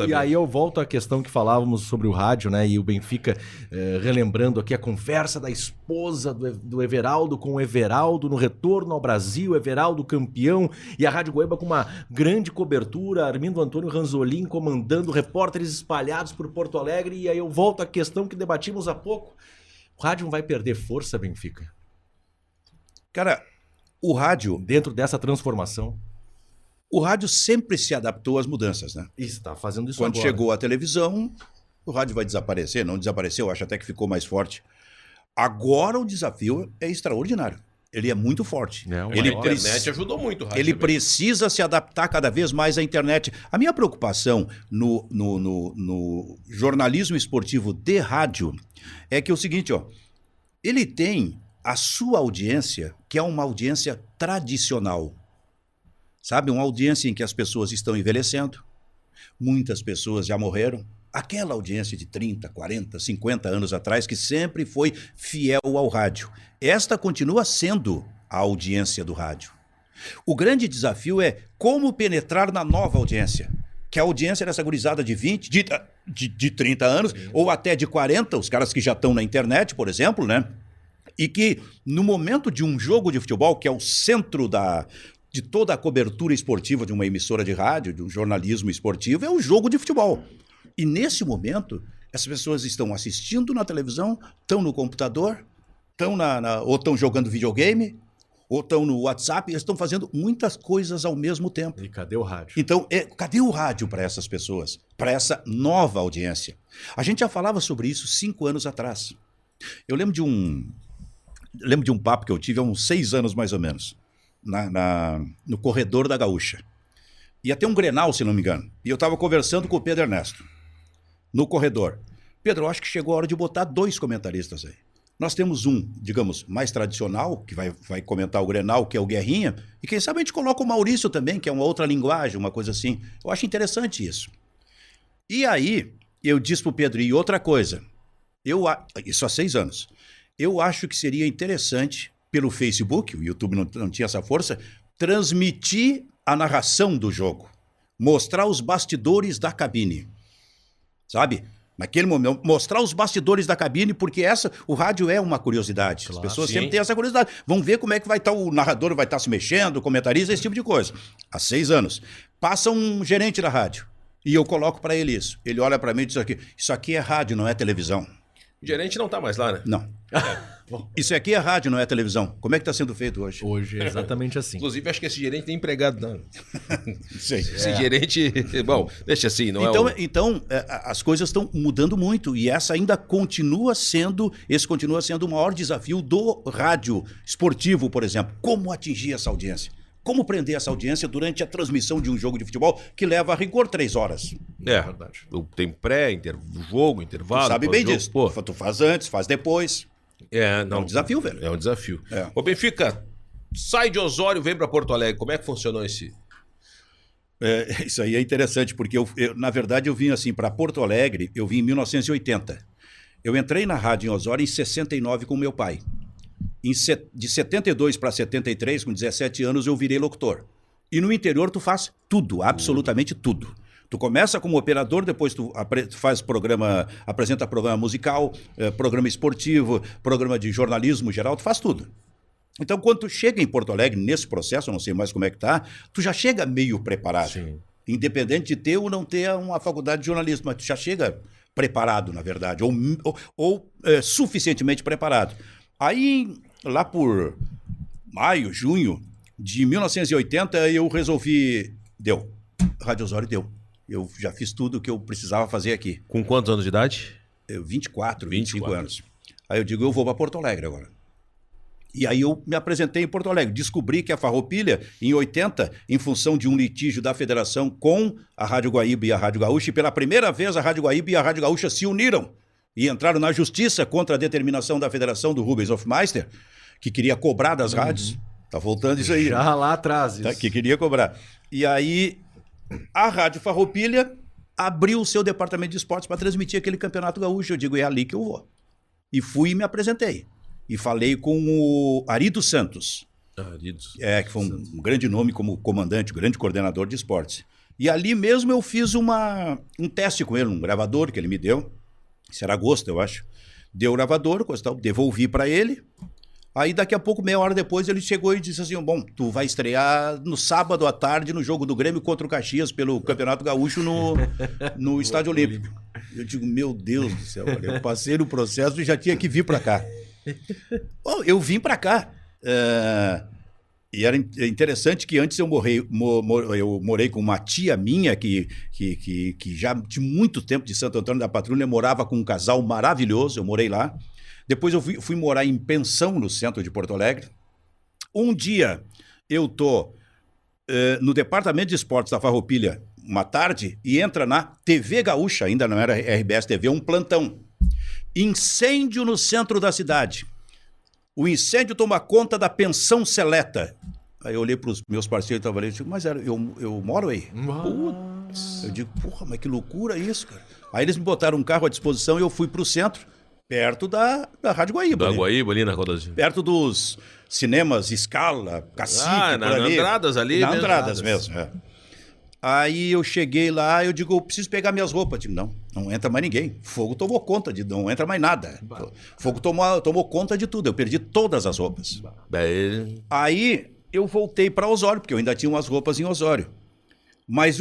E aí eu volto à questão que falávamos sobre o rádio, né? E o Benfica relembrando aqui a conversa da esposa do Everaldo com o Everaldo no retorno ao Brasil, Everaldo campeão, e a Rádio Guaíba com uma grande cobertura, Armindo Antônio Ranzolin comandando, repórteres espalhados por Porto Alegre. E aí eu volto à questão que debatimos há pouco. O rádio não vai perder força, Benfica? Cara, o rádio... Dentro dessa transformação? O rádio sempre se adaptou às mudanças, né? E está fazendo isso Quando agora. chegou a televisão, o rádio vai desaparecer. Não desapareceu, acho até que ficou mais forte. Agora o desafio é extraordinário. Ele é muito forte. A internet ajudou muito o rádio. Ele precisa se adaptar cada vez mais à internet. A minha preocupação no jornalismo esportivo de rádio é que é o seguinte, ó, ele tem a sua audiência, que é uma audiência tradicional. Sabe, uma audiência em que as pessoas estão envelhecendo, muitas pessoas já morreram. Aquela audiência de 30, 40, 50 anos atrás que sempre foi fiel ao rádio. Esta continua sendo a audiência do rádio. O grande desafio é como penetrar na nova audiência. Que a audiência dessa gurizada de 20, de 30 anos, ou até de 40, os caras que já estão na internet, por exemplo, né? E que no momento de um jogo de futebol, que é o centro de toda a cobertura esportiva de uma emissora de rádio, de um jornalismo esportivo, é o jogo de futebol. E nesse momento, as pessoas estão assistindo na televisão, estão no computador, ou estão jogando videogame, ou estão no WhatsApp, eles estão fazendo muitas coisas ao mesmo tempo. E cadê o rádio? Então, cadê o rádio para essas pessoas? Para essa nova audiência? A gente já falava sobre isso 5 anos atrás. Eu lembro de um papo que eu tive há uns 6 anos, mais ou menos, no corredor da Gaúcha. Ia ter um Grenal, se não me engano. E eu estava conversando com o Pedro Ernesto, no corredor. Pedro, eu acho que chegou a hora de botar 2 comentaristas aí. Nós temos um, digamos, mais tradicional, que vai comentar o Grenal, que é o Guerrinha, e quem sabe a gente coloca o Maurício também, que é uma outra linguagem, uma coisa assim. Eu acho interessante isso. E aí, eu disse pro Pedro, e outra coisa, isso há 6 anos, eu acho que seria interessante, pelo Facebook, o YouTube não tinha essa força, transmitir a narração do jogo, mostrar os bastidores da cabine, sabe? Naquele momento, mostrar os bastidores da cabine, porque o rádio é uma curiosidade. As pessoas sempre têm essa curiosidade. Vão ver como é que vai estar, o narrador vai estar se mexendo, o comentarista, esse tipo de coisa. Há 6 anos. Passa um gerente da rádio e eu coloco para ele isso. Ele olha para mim e diz isso aqui é rádio, não é televisão. O gerente não tá mais lá, né? Não. Isso aqui é rádio, não é televisão. Como é que está sendo feito hoje? Hoje é exatamente assim. Inclusive, acho que esse gerente tem empregado, não. Sei. Esse gerente... Bom, deixa assim, não Então, as coisas estão mudando muito e esse continua sendo o maior desafio do rádio esportivo, por exemplo. Como atingir essa audiência? Como prender essa audiência durante a transmissão de um jogo de futebol que leva a rigor 3 horas? É, verdade. Tem jogo, intervalo... Tu sabe bem disso. Pô. Tu faz antes, faz depois... É um desafio, velho. É um desafio. Ô, Benfica, sai de Osório, vem para Porto Alegre. Como é que funcionou esse? Isso aí é interessante, porque na verdade eu vim assim para Porto Alegre, eu vim em 1980. Eu entrei na rádio em Osório em 69 com meu pai. De 72 para 73, com 17 anos, eu virei locutor. E no interior tu faz tudo, absolutamente tudo. Tu começa como operador, depois tu faz apresenta programa musical, programa esportivo, programa de jornalismo geral, tu faz tudo. Então, quando tu chega em Porto Alegre, nesse processo, eu não sei mais como é que tá, tu já chega meio preparado. Sim. Independente de ter ou não ter uma faculdade de jornalismo, mas tu já chega preparado, na verdade, ou suficientemente preparado. Aí, lá por maio, junho de 1980, eu resolvi, deu, Rádio Osório deu. Eu já fiz tudo o que eu precisava fazer aqui. Com quantos anos de idade? 24, 25 24. anos. Aí eu digo, eu vou para Porto Alegre agora. E aí eu me apresentei em Porto Alegre. Descobri que a Farroupilha, em 80, em função de um litígio da federação com a Rádio Guaíba e a Rádio Gaúcha, e pela primeira vez a Rádio Guaíba e a Rádio Gaúcha se uniram e entraram na justiça contra a determinação da federação do Rubens Hofmeister, que queria cobrar das rádios. Tá voltando isso aí. Já lá atrás. Tá, Isso. que queria cobrar. E aí a Rádio Farroupilha abriu o seu departamento de esportes para transmitir aquele campeonato gaúcho. Eu digo, é ali que eu vou. E fui e me apresentei. E falei com o Ari dos Santos, que foi um grande nome como comandante, grande coordenador de esportes. E ali mesmo eu fiz um teste com ele, um gravador que ele me deu. Isso era agosto, eu acho. Deu o gravador, coisa tal, devolvi para ele. Aí daqui a pouco, meia hora depois, ele chegou e disse assim, bom, tu vai estrear no sábado à tarde no jogo do Grêmio contra o Caxias pelo Campeonato Gaúcho no Estádio Olímpico. Eu digo, meu Deus do céu, olha, eu passei no processo e já tinha que vir para cá. Bom, eu vim para cá. E era interessante que antes eu morei com uma tia minha que já de muito tempo de Santo Antônio da Patrulha morava com um casal maravilhoso, eu morei lá. Depois eu fui morar em pensão no centro de Porto Alegre. Um dia eu tô no departamento de esportes da Farroupilha, uma tarde, e entra na TV Gaúcha, ainda não era RBS TV, um plantão. Incêndio no centro da cidade. O incêndio toma conta da pensão seleta. Aí eu olhei para os meus parceiros que estavam ali e digo, mas eu moro aí. Putz. Eu digo, porra, mas que loucura isso, cara. Aí eles me botaram um carro à disposição e eu fui para o centro, perto da Rádio Guaíba. Da Guaíba, ali na Rodazinha. Perto dos cinemas Scala, Cacique, por ali. Andradas ali. Na Andradas mesmo, é. Aí eu cheguei lá, eu digo, eu preciso pegar minhas roupas. Eu digo, não entra mais ninguém. Fogo tomou conta, não entra mais nada. Fogo tomou conta de tudo, eu perdi todas as roupas. Aí eu voltei para Osório, porque eu ainda tinha umas roupas em Osório. Mas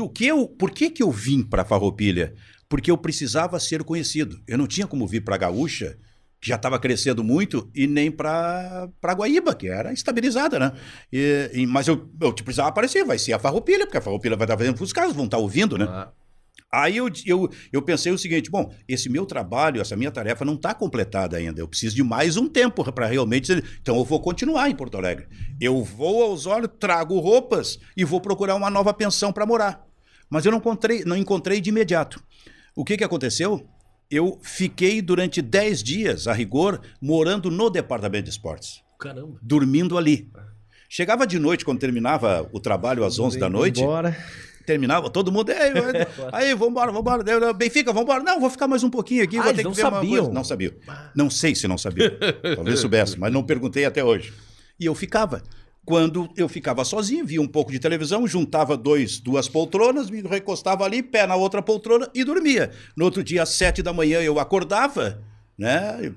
por que eu vim para Farroupilha? Porque eu precisava ser conhecido. Eu não tinha como vir para Gaúcha, que já estava crescendo muito, e nem para Guaíba, que era estabilizada, né? Mas eu precisava aparecer, vai ser a Farroupilha, porque a Farroupilha vai estar fazendo os caras, vão estar ouvindo, né? Aí eu pensei o seguinte, bom, esse meu trabalho, essa minha tarefa não está completada ainda, eu preciso de mais um tempo para realmente... Então eu vou continuar em Porto Alegre. Eu vou ao Osório, trago roupas e vou procurar uma nova pensão para morar. Mas eu não encontrei de imediato. O que aconteceu? Eu fiquei durante 10 dias, a rigor, morando no departamento de esportes. Caramba. Dormindo ali. Chegava de noite, quando terminava o trabalho às 11 da noite... Terminava, todo mundo, aí, vambora. Benfica, vambora. Não, vou ficar mais um pouquinho aqui. Vou ter não que ver uma sabiam? coisa. Não sabia. Não sei se não sabia. Talvez soubesse, mas não perguntei até hoje. E eu ficava. Quando eu ficava sozinho, via um pouco de televisão, juntava duas poltronas, me recostava ali, pé na outra poltrona e dormia. No outro dia, às 7 da manhã, eu acordava, né?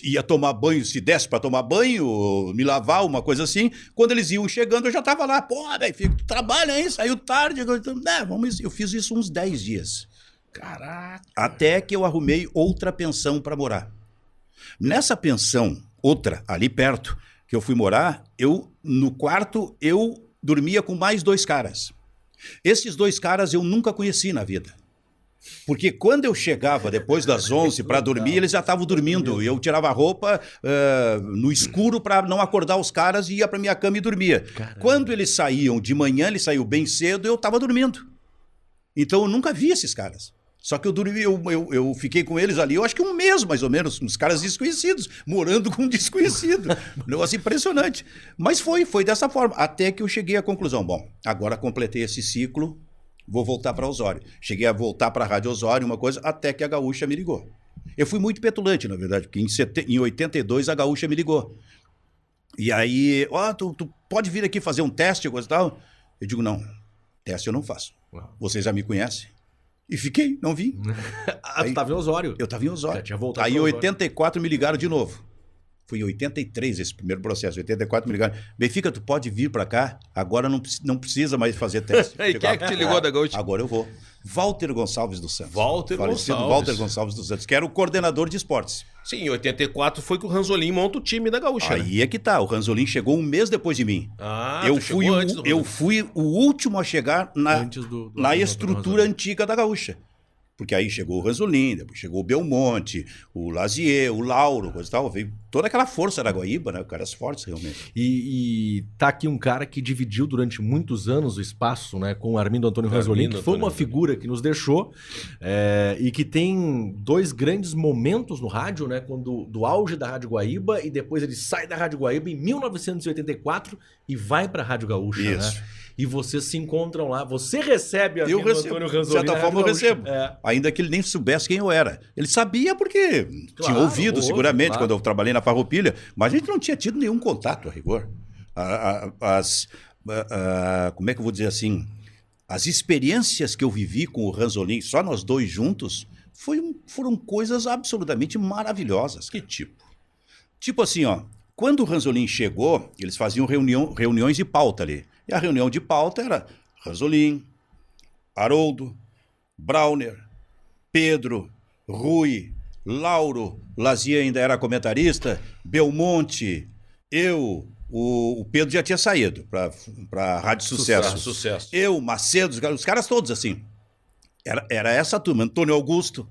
Ia tomar banho, se desse para tomar banho, me lavar, uma coisa assim. Quando eles iam chegando, eu já estava lá. Pô, velho, tu trabalha aí, saiu tarde. Eu fiz isso uns 10 dias. Caraca. Até que eu arrumei outra pensão para morar. Nessa pensão, outra, ali perto, que eu fui morar, no quarto, eu dormia com mais 2 caras. Esses 2 caras eu nunca conheci na vida. Porque quando eu chegava depois das 11 para dormir, eles já estavam dormindo. Eu tirava a roupa no escuro para não acordar os caras e ia para minha cama e dormia. Caramba. Quando eles saíam de manhã, eles saíam bem cedo, eu estava dormindo. Então eu nunca vi esses caras. Só que eu dormi, eu fiquei com eles ali, eu acho que um mês mais ou menos, uns caras desconhecidos, morando com um desconhecido. Um negócio impressionante. Mas foi dessa forma, até que eu cheguei à conclusão. Bom, agora completei esse ciclo, vou voltar para Osório. Cheguei a voltar para a Rádio Osório, uma coisa, até que a Gaúcha me ligou. Eu fui muito petulante, na verdade, porque em 82 a Gaúcha me ligou. E aí, tu pode vir aqui fazer um teste, coisa e tal? Eu digo, não, teste eu não faço. Vocês já me conhecem? E fiquei, não vim. Tu estava em Osório? Eu estava em Osório. Já tinha voltado aí em 84 me ligaram de novo. Foi em 83 esse primeiro processo, 84 me ligaram. Benfica, tu pode vir para cá, agora não precisa mais fazer teste. E quem é que te ligou da Gaúcha? Agora eu vou. Walter Gonçalves dos Santos. Walter Gonçalves dos Santos, que era o coordenador de esportes. Sim, em 84 foi que o Ranzolin monta o time da Gaúcha. Né? Aí é que tá, o Ranzolin chegou um mês depois de mim. Tu chegou antes do eu Ranzolin. fui o último a chegar Antes na estrutura antiga da Gaúcha. Porque aí chegou o Ranzolin, depois chegou o Belmonte, o Lazier, o Lauro, coisa e tal. Veio toda aquela força da Guaíba, né? Caras fortes, realmente. E tá aqui um cara que dividiu durante muitos anos o espaço, né, com o Armindo Antônio Ranzolin, que foi uma figura que nos deixou e que tem dois grandes momentos no rádio, né, do auge da Rádio Guaíba, e depois ele sai da Rádio Guaíba em 1984 e vai pra Rádio Gaúcha, Isso. né? E vocês se encontram lá, você recebe Eu Armindo recebo, Antônio de Ranzolin. certa forma eu recebo. É. Ainda que ele nem soubesse quem eu era. Ele sabia porque tinha Claro, ouvido seguramente claro. quando eu trabalhei na Farroupilha, mas a gente não tinha tido nenhum contato a rigor. Como é que eu vou dizer assim? As experiências que eu vivi com o Ranzolin, só nós dois juntos, foram coisas absolutamente maravilhosas. Que tipo? Tipo assim, ó, quando o Ranzolin chegou, eles faziam reuniões de pauta ali. E a reunião de pauta era Ranzolin, Haroldo, Brauner, Pedro, Rui, Lauro, Lazier ainda era comentarista, Belmonte, eu, o Pedro já tinha saído para a Rádio Sucesso. Sucesso. Eu, Macedo, os caras todos assim. Era essa turma, Antônio Augusto.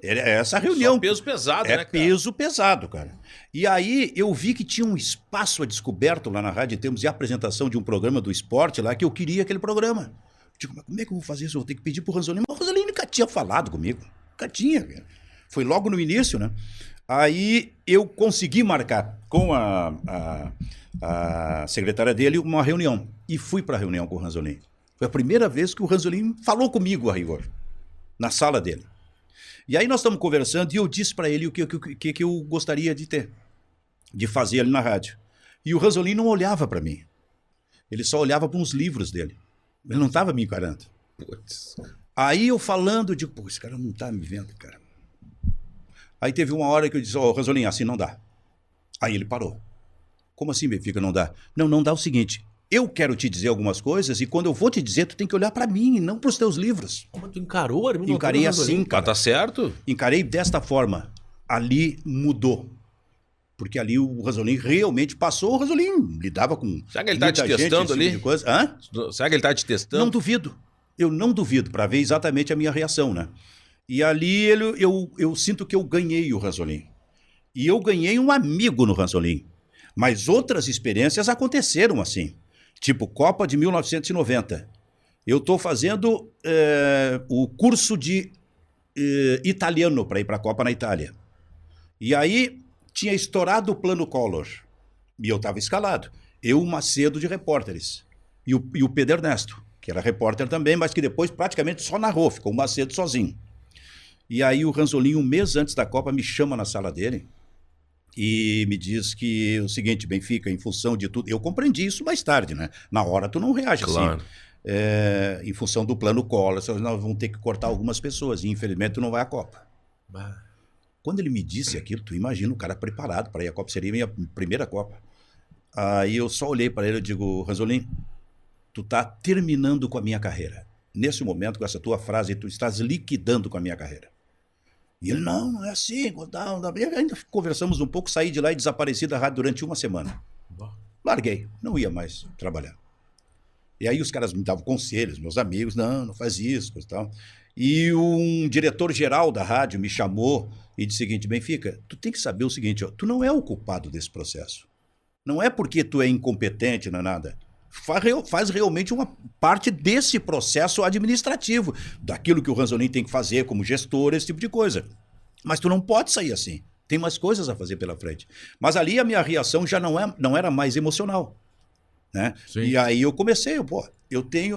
Era essa reunião. Só peso pesado, né, cara? Peso pesado, cara. E aí eu vi que tinha um espaço a descoberto lá na rádio em termos de apresentação de um programa do esporte lá, que eu queria aquele programa. Digo, mas como é que eu vou fazer isso? Eu vou ter que pedir pro Ranzolin. Mas o Ranzolin nunca tinha falado comigo. Nunca tinha. Cara. Foi logo no início, né? Aí eu consegui marcar com a secretária dele uma reunião. E fui para a reunião com o Ranzolin. Foi a primeira vez que o Ranzolin falou comigo, a rigor, na sala dele. E aí nós estamos conversando e eu disse para ele o que eu gostaria de fazer ali na rádio. E o Ranzolin não olhava para mim. Ele só olhava para uns livros dele. Ele não estava me encarando. Putz. Aí eu falando, eu digo, pô, esse cara não está me vendo, cara. Aí teve uma hora que eu disse, Ranzolin, assim não dá. Aí ele parou. Como assim, Benfica, não dá? Não dá o seguinte, eu quero te dizer algumas coisas e quando eu vou te dizer, tu tem que olhar para mim e não para os teus livros. Como tu encarou, Armindo? Encarei assim, Ah, cara. tá certo? Encarei desta forma. Ali mudou. Porque ali o Ranzolin realmente passou. O Ranzolin lidava com. Será que ele tá te muita gente, testando esse tipo ali? de coisa. Hã? Será que ele tá te testando? Não duvido. Eu não duvido, para ver exatamente a minha reação, né? E ali eu sinto que eu ganhei o Ranzolin. E eu ganhei um amigo no Ranzolin. Mas outras experiências aconteceram assim. Tipo Copa de 1990. Eu estou fazendo o curso de italiano para ir para a Copa na Itália. E aí tinha estourado o plano Collor. E eu estava escalado. Eu, Macedo, de repórteres. E o Pedro Ernesto, que era repórter também, mas que depois praticamente só narrou. Ficou o Macedo sozinho. E aí o Ranzolin, um mês antes da Copa, me chama na sala dele e me diz que o seguinte, Benfica, em função de tudo... Eu compreendi isso mais tarde, né? Na hora tu não reage Claro. assim. Em função do plano Collor, nós vamos ter que cortar algumas pessoas e infelizmente tu não vai à Copa. Bah. Quando ele me disse aquilo, tu imagina o cara preparado para ir à Copa, seria a minha primeira Copa. Aí eu só olhei para ele e digo, Ranzolin, tu tá terminando com a minha carreira. Nesse momento, com essa tua frase, tu estás liquidando com a minha carreira. E ele, não é assim. Ainda conversamos um pouco, saí de lá e desapareci da rádio durante uma semana. Larguei, não ia mais trabalhar. E aí os caras me davam conselhos, meus amigos, não faz isso, coisa e tal. E um diretor-geral da rádio me chamou e disse o seguinte, Benfica, tu tem que saber o seguinte, ó, tu não é o culpado desse processo. Não é porque tu é incompetente, não é nada. Faz realmente uma parte desse processo administrativo, daquilo que o Ranzolin tem que fazer como gestor, esse tipo de coisa. Mas tu não pode sair assim. Tem mais coisas a fazer pela frente. Mas ali a minha reação já não era mais emocional. Né? E aí eu comecei,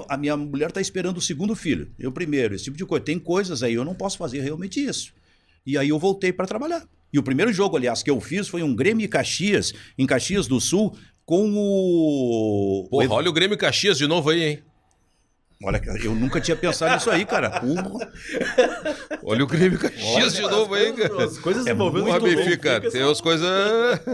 a minha mulher está esperando o segundo filho. Eu primeiro, esse tipo de coisa. Tem coisas aí, eu não posso fazer realmente isso. E aí eu voltei para trabalhar. E o primeiro jogo, aliás, que eu fiz foi um Grêmio e Caxias, em Caxias do Sul, com o... Porra, olha o Grêmio Caxias de novo aí, hein? Olha, eu nunca tinha pensado nisso aí, cara. Olha o Grêmio Caxias de novo aí, cara. As coisas É envolvendo Ó, o Benfica, tem as coisas...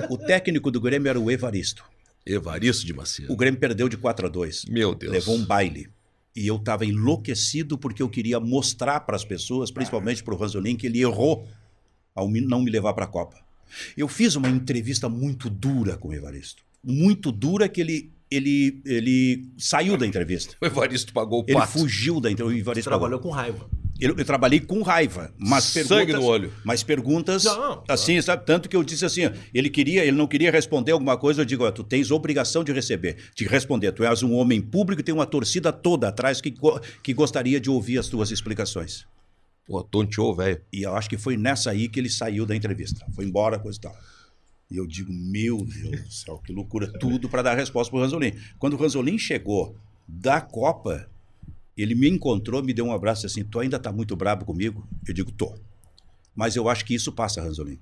O técnico do Grêmio era o Evaristo. Evaristo de Macedo. O Grêmio perdeu de 4-2. Meu Deus. Levou um baile. E eu estava enlouquecido porque eu queria mostrar para as pessoas, principalmente para o Ranzolin, que ele errou ao não me levar para a Copa. Eu fiz uma entrevista muito dura com o Evaristo. Muito dura que ele saiu da entrevista. O Evaristo pagou o Ele pato. fugiu da entrevista. O Evaristo Trabalhou com raiva. Eu trabalhei com raiva, mas Sangue no olho. Mas perguntas Não, assim, sabe? Tanto que eu disse assim, ele não queria responder alguma coisa, eu digo, ó, tu tens obrigação de responder. Tu és um homem público e tem uma torcida toda atrás que gostaria de ouvir as tuas explicações. Pô, tonteou, velho. E eu acho que foi nessa aí que ele saiu da entrevista. Foi embora, coisa e tal. E eu digo, meu Deus do céu, que loucura, tudo para dar resposta pro Ranzolin. Quando o Ranzolin chegou da Copa, ele me encontrou, me deu um abraço assim, tu ainda tá muito brabo comigo? Eu digo, tô. Mas eu acho que isso passa, Ranzolin.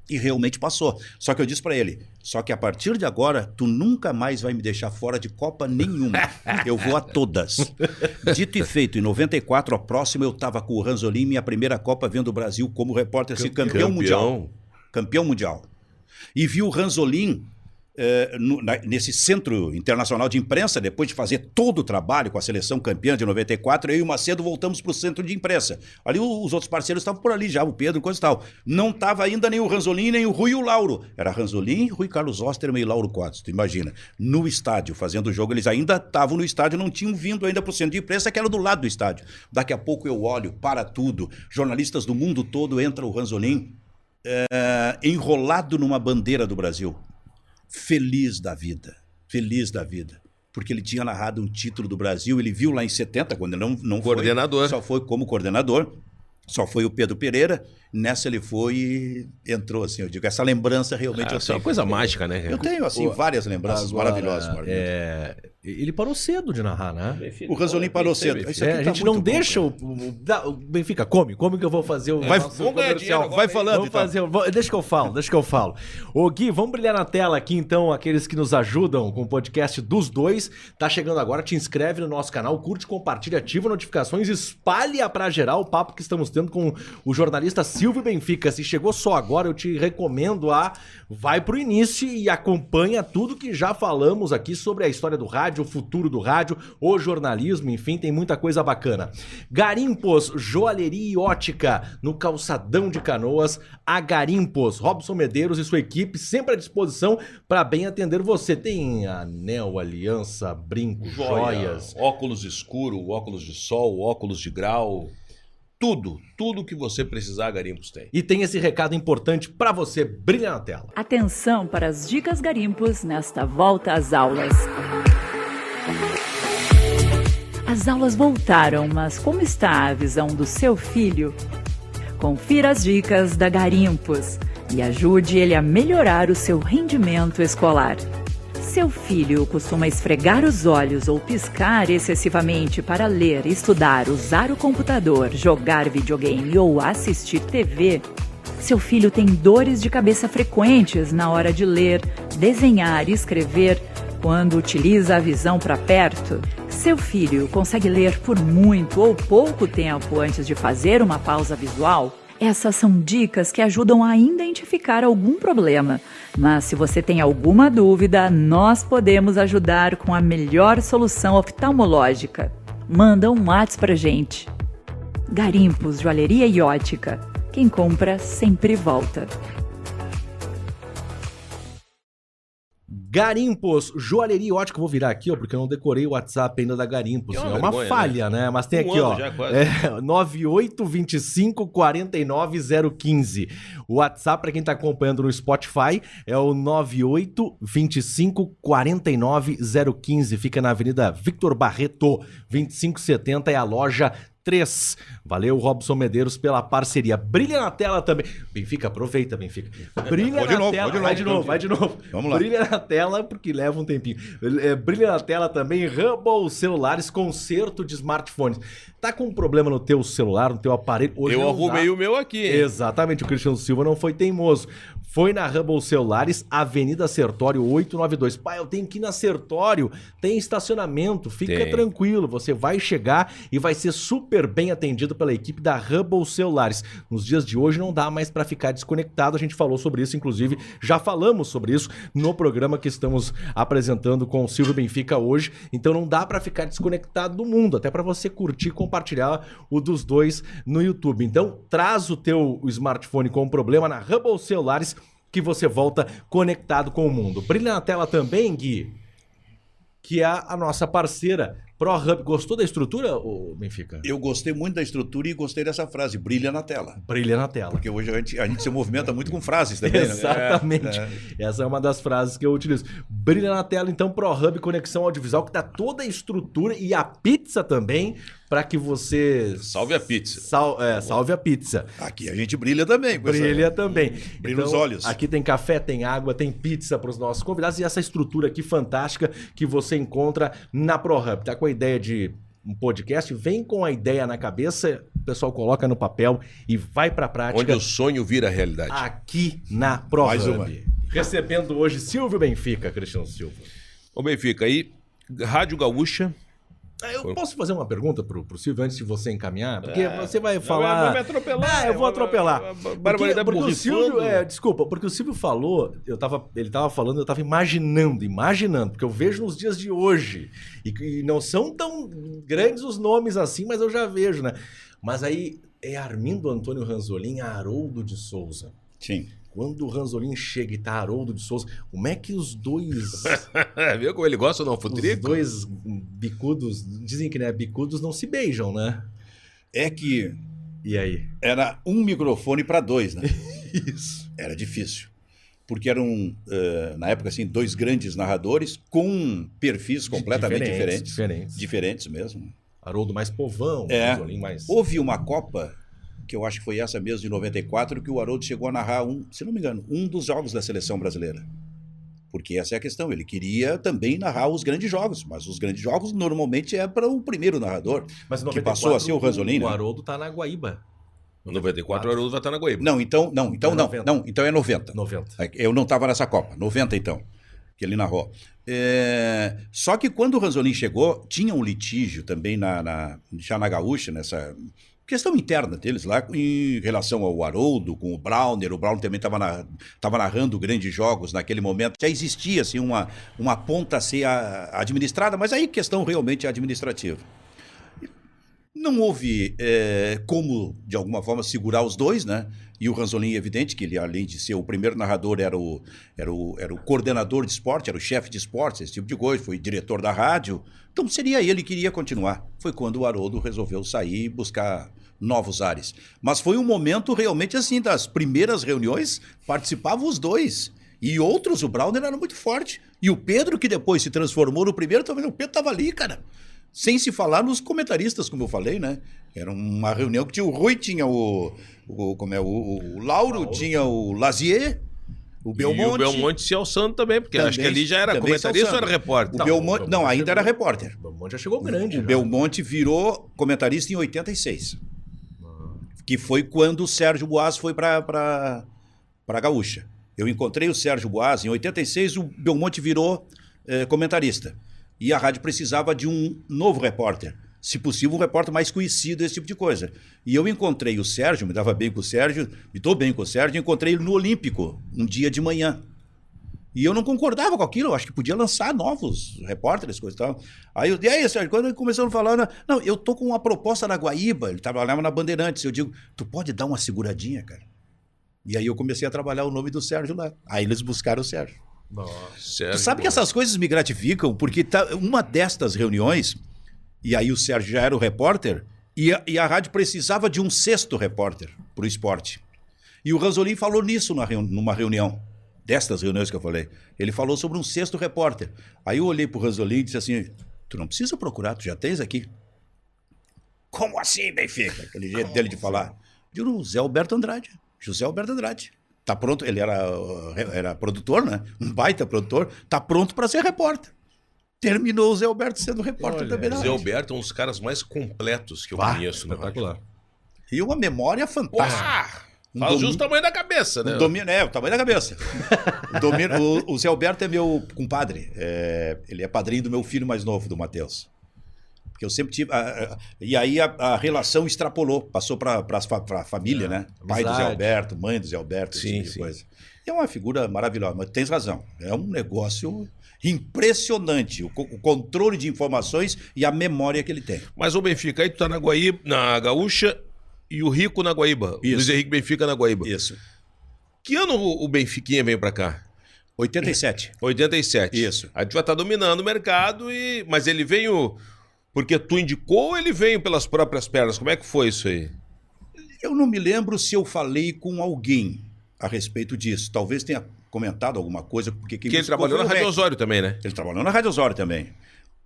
E realmente passou. Só que eu disse para ele, só que a partir de agora, tu nunca mais vai me deixar fora de Copa nenhuma. Eu vou a todas. Dito e feito, em 94, a próxima, eu tava com o Ranzolin, minha primeira Copa vendo o Brasil como repórter, ser campeão mundial. Campeão mundial. E vi o Ranzolin nesse Centro Internacional de Imprensa, depois de fazer todo o trabalho com a seleção campeã de 94, eu e o Macedo voltamos para o Centro de Imprensa. Ali os outros parceiros estavam por ali já, o Pedro, coisa e tal. Não estava ainda nem o Ranzolin, nem o Rui e o Lauro. Era Ranzolin, Rui Carlos Osterman e Lauro Quadros, tu imagina. No estádio, fazendo o jogo, eles ainda estavam no estádio, não tinham vindo ainda para o Centro de Imprensa, que era do lado do estádio. Daqui a pouco eu olho, para tudo, jornalistas do mundo todo, entra o Ranzolin, enrolado numa bandeira do Brasil. Feliz da vida, porque ele tinha narrado um título do Brasil, ele viu lá em 70, quando ele não Coordenador. só foi como coordenador, só foi o Pedro Pereira, nessa ele foi e entrou assim, eu digo, essa lembrança realmente eu Isso é tenho. uma coisa mágica, né? Eu tenho, assim, várias lembranças maravilhosas. Ele parou cedo de narrar, né? O Ranzolin parou cedo. Isso aqui A tá gente muito não bom, deixa cara. o Benfica, come que eu vou fazer o nosso vamos ganhar dinheiro, comercial. vai falando, Vamos então. fazer, deixa que eu falo. Ô Gui, vamos brilhar na tela aqui então, aqueles que nos ajudam com o podcast dos dois. Tá chegando agora, te inscreve no nosso canal, curte, compartilha, ativa notificações, espalha pra geral o papo que estamos tendo com o jornalista Silvio Benfica. Se chegou só agora, eu te recomendo vai pro início e acompanha tudo que já falamos aqui sobre a história do rádio, o futuro do rádio, o jornalismo, enfim, tem muita coisa bacana. Garimpos, joalheria e ótica no Calçadão de Canoas, a Garimpos, Robson Medeiros e sua equipe sempre à disposição para bem atender você. Tem anel, aliança, brinco, joias. Óculos escuro, óculos de sol, óculos de grau. Tudo que você precisar, Garimpos tem. E tem esse recado importante para você, brilha na tela. Atenção para as dicas Garimpos nesta volta às aulas. As aulas voltaram, mas como está a visão do seu filho? Confira as dicas da Garimpos e ajude ele a melhorar o seu rendimento escolar. Seu filho costuma esfregar os olhos ou piscar excessivamente para ler, estudar, usar o computador, jogar videogame ou assistir TV? Seu filho tem dores de cabeça frequentes na hora de ler, desenhar e escrever quando utiliza a visão para perto? Seu filho consegue ler por muito ou pouco tempo antes de fazer uma pausa visual? Essas são dicas que ajudam a identificar algum problema. Mas se você tem alguma dúvida, nós podemos ajudar com a melhor solução oftalmológica. Manda um WhatsApp pra gente. Garimpos, joalheria e ótica. Quem compra sempre volta. Garimpos, joalheria e ótica. Vou virar aqui, ó, porque eu não decorei o WhatsApp ainda da Garimpos. É É uma uma vergonha, falha, né? Mas tem Um aqui, ano ó. já, quase. 9825 49015. O WhatsApp, para quem tá acompanhando no Spotify, é o 9825 49015. Fica na Avenida Victor Barreto, 2570, é a loja 3. Valeu, Robson Medeiros, pela parceria. Brilha na tela também. Benfica, aproveita, Benfica. Brilha Vou de na novo, tela. vou de Vai novo. de novo. Vamos lá. Brilha na tela, porque leva um tempinho. Brilha na tela também, Hubble Celulares, conserto de smartphones. Tá com um problema no teu celular, no teu aparelho? Hoje Eu não arrumei dá. o meu aqui. Exatamente, o Cristiano Silva não foi teimoso. Foi na Hubble Celulares, Avenida Sertório 892. Pai, eu tenho que ir na Sertório, tem estacionamento, fica Tem. tranquilo. Você vai chegar e vai ser super bem atendido pela equipe da Hubble Celulares. Nos dias de hoje não dá mais para ficar desconectado, a gente falou sobre isso, inclusive já falamos sobre isso no programa que estamos apresentando com o Silvio Benfica hoje. Então não dá para ficar desconectado do mundo, até para você curtir e compartilhar o dos dois no YouTube. Então traz o teu smartphone com problema na Hubble Celulares, que você volta conectado com o mundo. Brilha na tela também, Gui, que é a nossa parceira ProHub. Gostou da estrutura, Benfica? Eu gostei muito da estrutura e gostei dessa frase, brilha na tela. Brilha na tela. Porque hoje a gente se movimenta muito com frases também, né? Exatamente. Essa é uma das frases que eu utilizo. Brilha na tela, então, ProHub Conexão Audiovisual, que dá toda a estrutura e a pizza também, para que você... Salve a pizza. Salve a pizza. Aqui a gente brilha também. Com Brilha essa... também. Brilha nos olhos. Aqui tem café, tem água, tem pizza para os nossos convidados e essa estrutura aqui fantástica que você encontra na ProHub. Tá com a ideia de um podcast? Vem com a ideia na cabeça, o pessoal coloca no papel e vai para a prática. Onde o sonho vira realidade. Aqui na ProHub. Mais uma. Recebendo hoje Silvio Benfica, Cristiano Silva. Ô Benfica, aí, Rádio Gaúcha... Eu posso fazer uma pergunta pro Silvio antes de você encaminhar? Porque você vai falar... Vai me atropelar. Eu vou atropelar. Barbaridade Porque o Silvio... borrifando. Desculpa, porque o Silvio falou, ele tava falando, eu tava imaginando, porque eu vejo nos dias de hoje. E não são tão grandes os nomes assim, mas eu já vejo, né? Mas aí é Armindo Antônio Ranzolin, Haroldo de Souza. Sim. Quando o Ranzolin chega e tá Haroldo de Souza, como é que os dois... Viu como ele gosta do Os futrico? dois bicudos, dizem que né, bicudos não se beijam, né? É que E aí? era um microfone para dois, né? Isso. Era difícil. Porque eram, na época, assim, dois grandes narradores com perfis completamente diferentes. Diferentes mesmo. Haroldo mais povão, É. Ranzolin mais... Houve uma Copa, que eu acho que foi essa mesmo, de 94, que o Haroldo chegou a narrar, se não me engano, um dos jogos da seleção brasileira. Porque essa é a questão, ele queria também narrar os grandes jogos, mas os grandes jogos normalmente é para o primeiro narrador, Mas em que 94, passou a ser o Ranzolin, O né? Haroldo tá na Guaíba. No 94 o Haroldo vai estar na Guaíba. Não, então É 90. então é 90. 90. Eu não estava nessa Copa, 90 então, que ele narrou. Só que quando o Ranzolin chegou, tinha um litígio também já na Gaúcha, nessa questão interna deles lá, em relação ao Haroldo, com o Browner. O Browner também estava narrando grandes jogos naquele momento. Já existia assim, uma ponta a ser administrada, mas aí questão realmente administrativa. Não houve como, de alguma forma, segurar os dois, né? E o Ranzolin, evidente, que ele, além de ser o primeiro narrador, era o coordenador de esporte, era o chefe de esportes, esse tipo de coisa, foi diretor da rádio. Então seria ele que iria continuar. Foi quando o Haroldo resolveu sair e buscar novos ares. Mas foi um momento realmente assim, das primeiras reuniões, participavam os dois. E outros, o Browner era muito forte. E o Pedro, que depois se transformou no primeiro, também o Pedro estava ali, cara. Sem se falar nos comentaristas, como eu falei, né? Era uma reunião que tinha o Rui, tinha o Lauro, tinha o Lazier, o Belmonte. E o Belmonte se alçando também, porque acho que ali já era comentarista ou era repórter? O Belmonte, não, ainda era repórter. O Belmonte já chegou grande. O Belmonte virou comentarista em 86. Que foi quando o Sérgio Boas foi para Gaúcha. Eu encontrei o Sérgio Boas em 86, o Belmonte virou comentarista. E a rádio precisava de um novo repórter. Se possível, um repórter mais conhecido, esse tipo de coisa. E eu encontrei o Sérgio, me dava bem com o Sérgio, me dou bem com o Sérgio, encontrei ele no Olímpico, um dia de manhã. E eu não concordava com aquilo, eu acho que podia lançar novos repórteres, coisa e tal. Aí Sérgio, quando ele começou a falar, não, eu tô com uma proposta na Guaíba, ele trabalhava na Bandeirantes, eu digo, tu pode dar uma seguradinha, cara? E aí eu comecei a trabalhar o nome do Sérgio lá. Aí eles buscaram o Sérgio. Sérgio, Tu sabe que essas coisas me gratificam, porque uma destas reuniões, e aí o Sérgio já era o repórter, e a rádio precisava de um sexto repórter para o esporte. E o Ranzolin falou nisso numa reunião, destas reuniões que eu falei. Ele falou sobre um sexto repórter. Aí eu olhei para o Ranzolin e disse assim, tu não precisa procurar, tu já tens aqui. Como assim, Benfica? Aquele jeito dele de falar. Eu digo, José Alberto Andrade. Tá pronto, ele era produtor, né? Um baita produtor, tá pronto para ser repórter. terminou o Zé Alberto sendo repórter Olha, também na Zé rádio. Alberto é um dos caras mais completos que eu Bah, conheço. No rádio. Espetacular. E uma memória fantástica. Faz domínio- justo o tamanho da cabeça, né? O tamanho da cabeça. O Zé Alberto é meu compadre. Ele é padrinho do meu filho mais novo, do Matheus. Porque eu sempre tive. E aí a relação extrapolou, passou para a família, né? Pai do Zé amizade. Alberto, mãe do Zé Alberto, esse Sim, tipo de sim. coisa. É uma figura maravilhosa, mas tens razão. É um negócio impressionante. O controle de informações e a memória que ele tem. Mas o Benfica, aí tu tá na Guaíba, na Gaúcha e o Rico na Guaíba. Isso. Luiz Henrique Benfica na Guaíba. Isso. Que ano o Benfiquinha veio pra cá? 87. 87. Isso. A gente vai estar dominando o mercado, mas ele veio porque tu indicou ou ele veio pelas próprias pernas? Como é que foi isso aí? Eu não me lembro se eu falei com alguém a respeito disso. Talvez tenha comentado alguma coisa, porque quem Porque ele buscou trabalhou foi na o Rádio Rec. Osório também, né? Ele trabalhou na Rádio Osório também.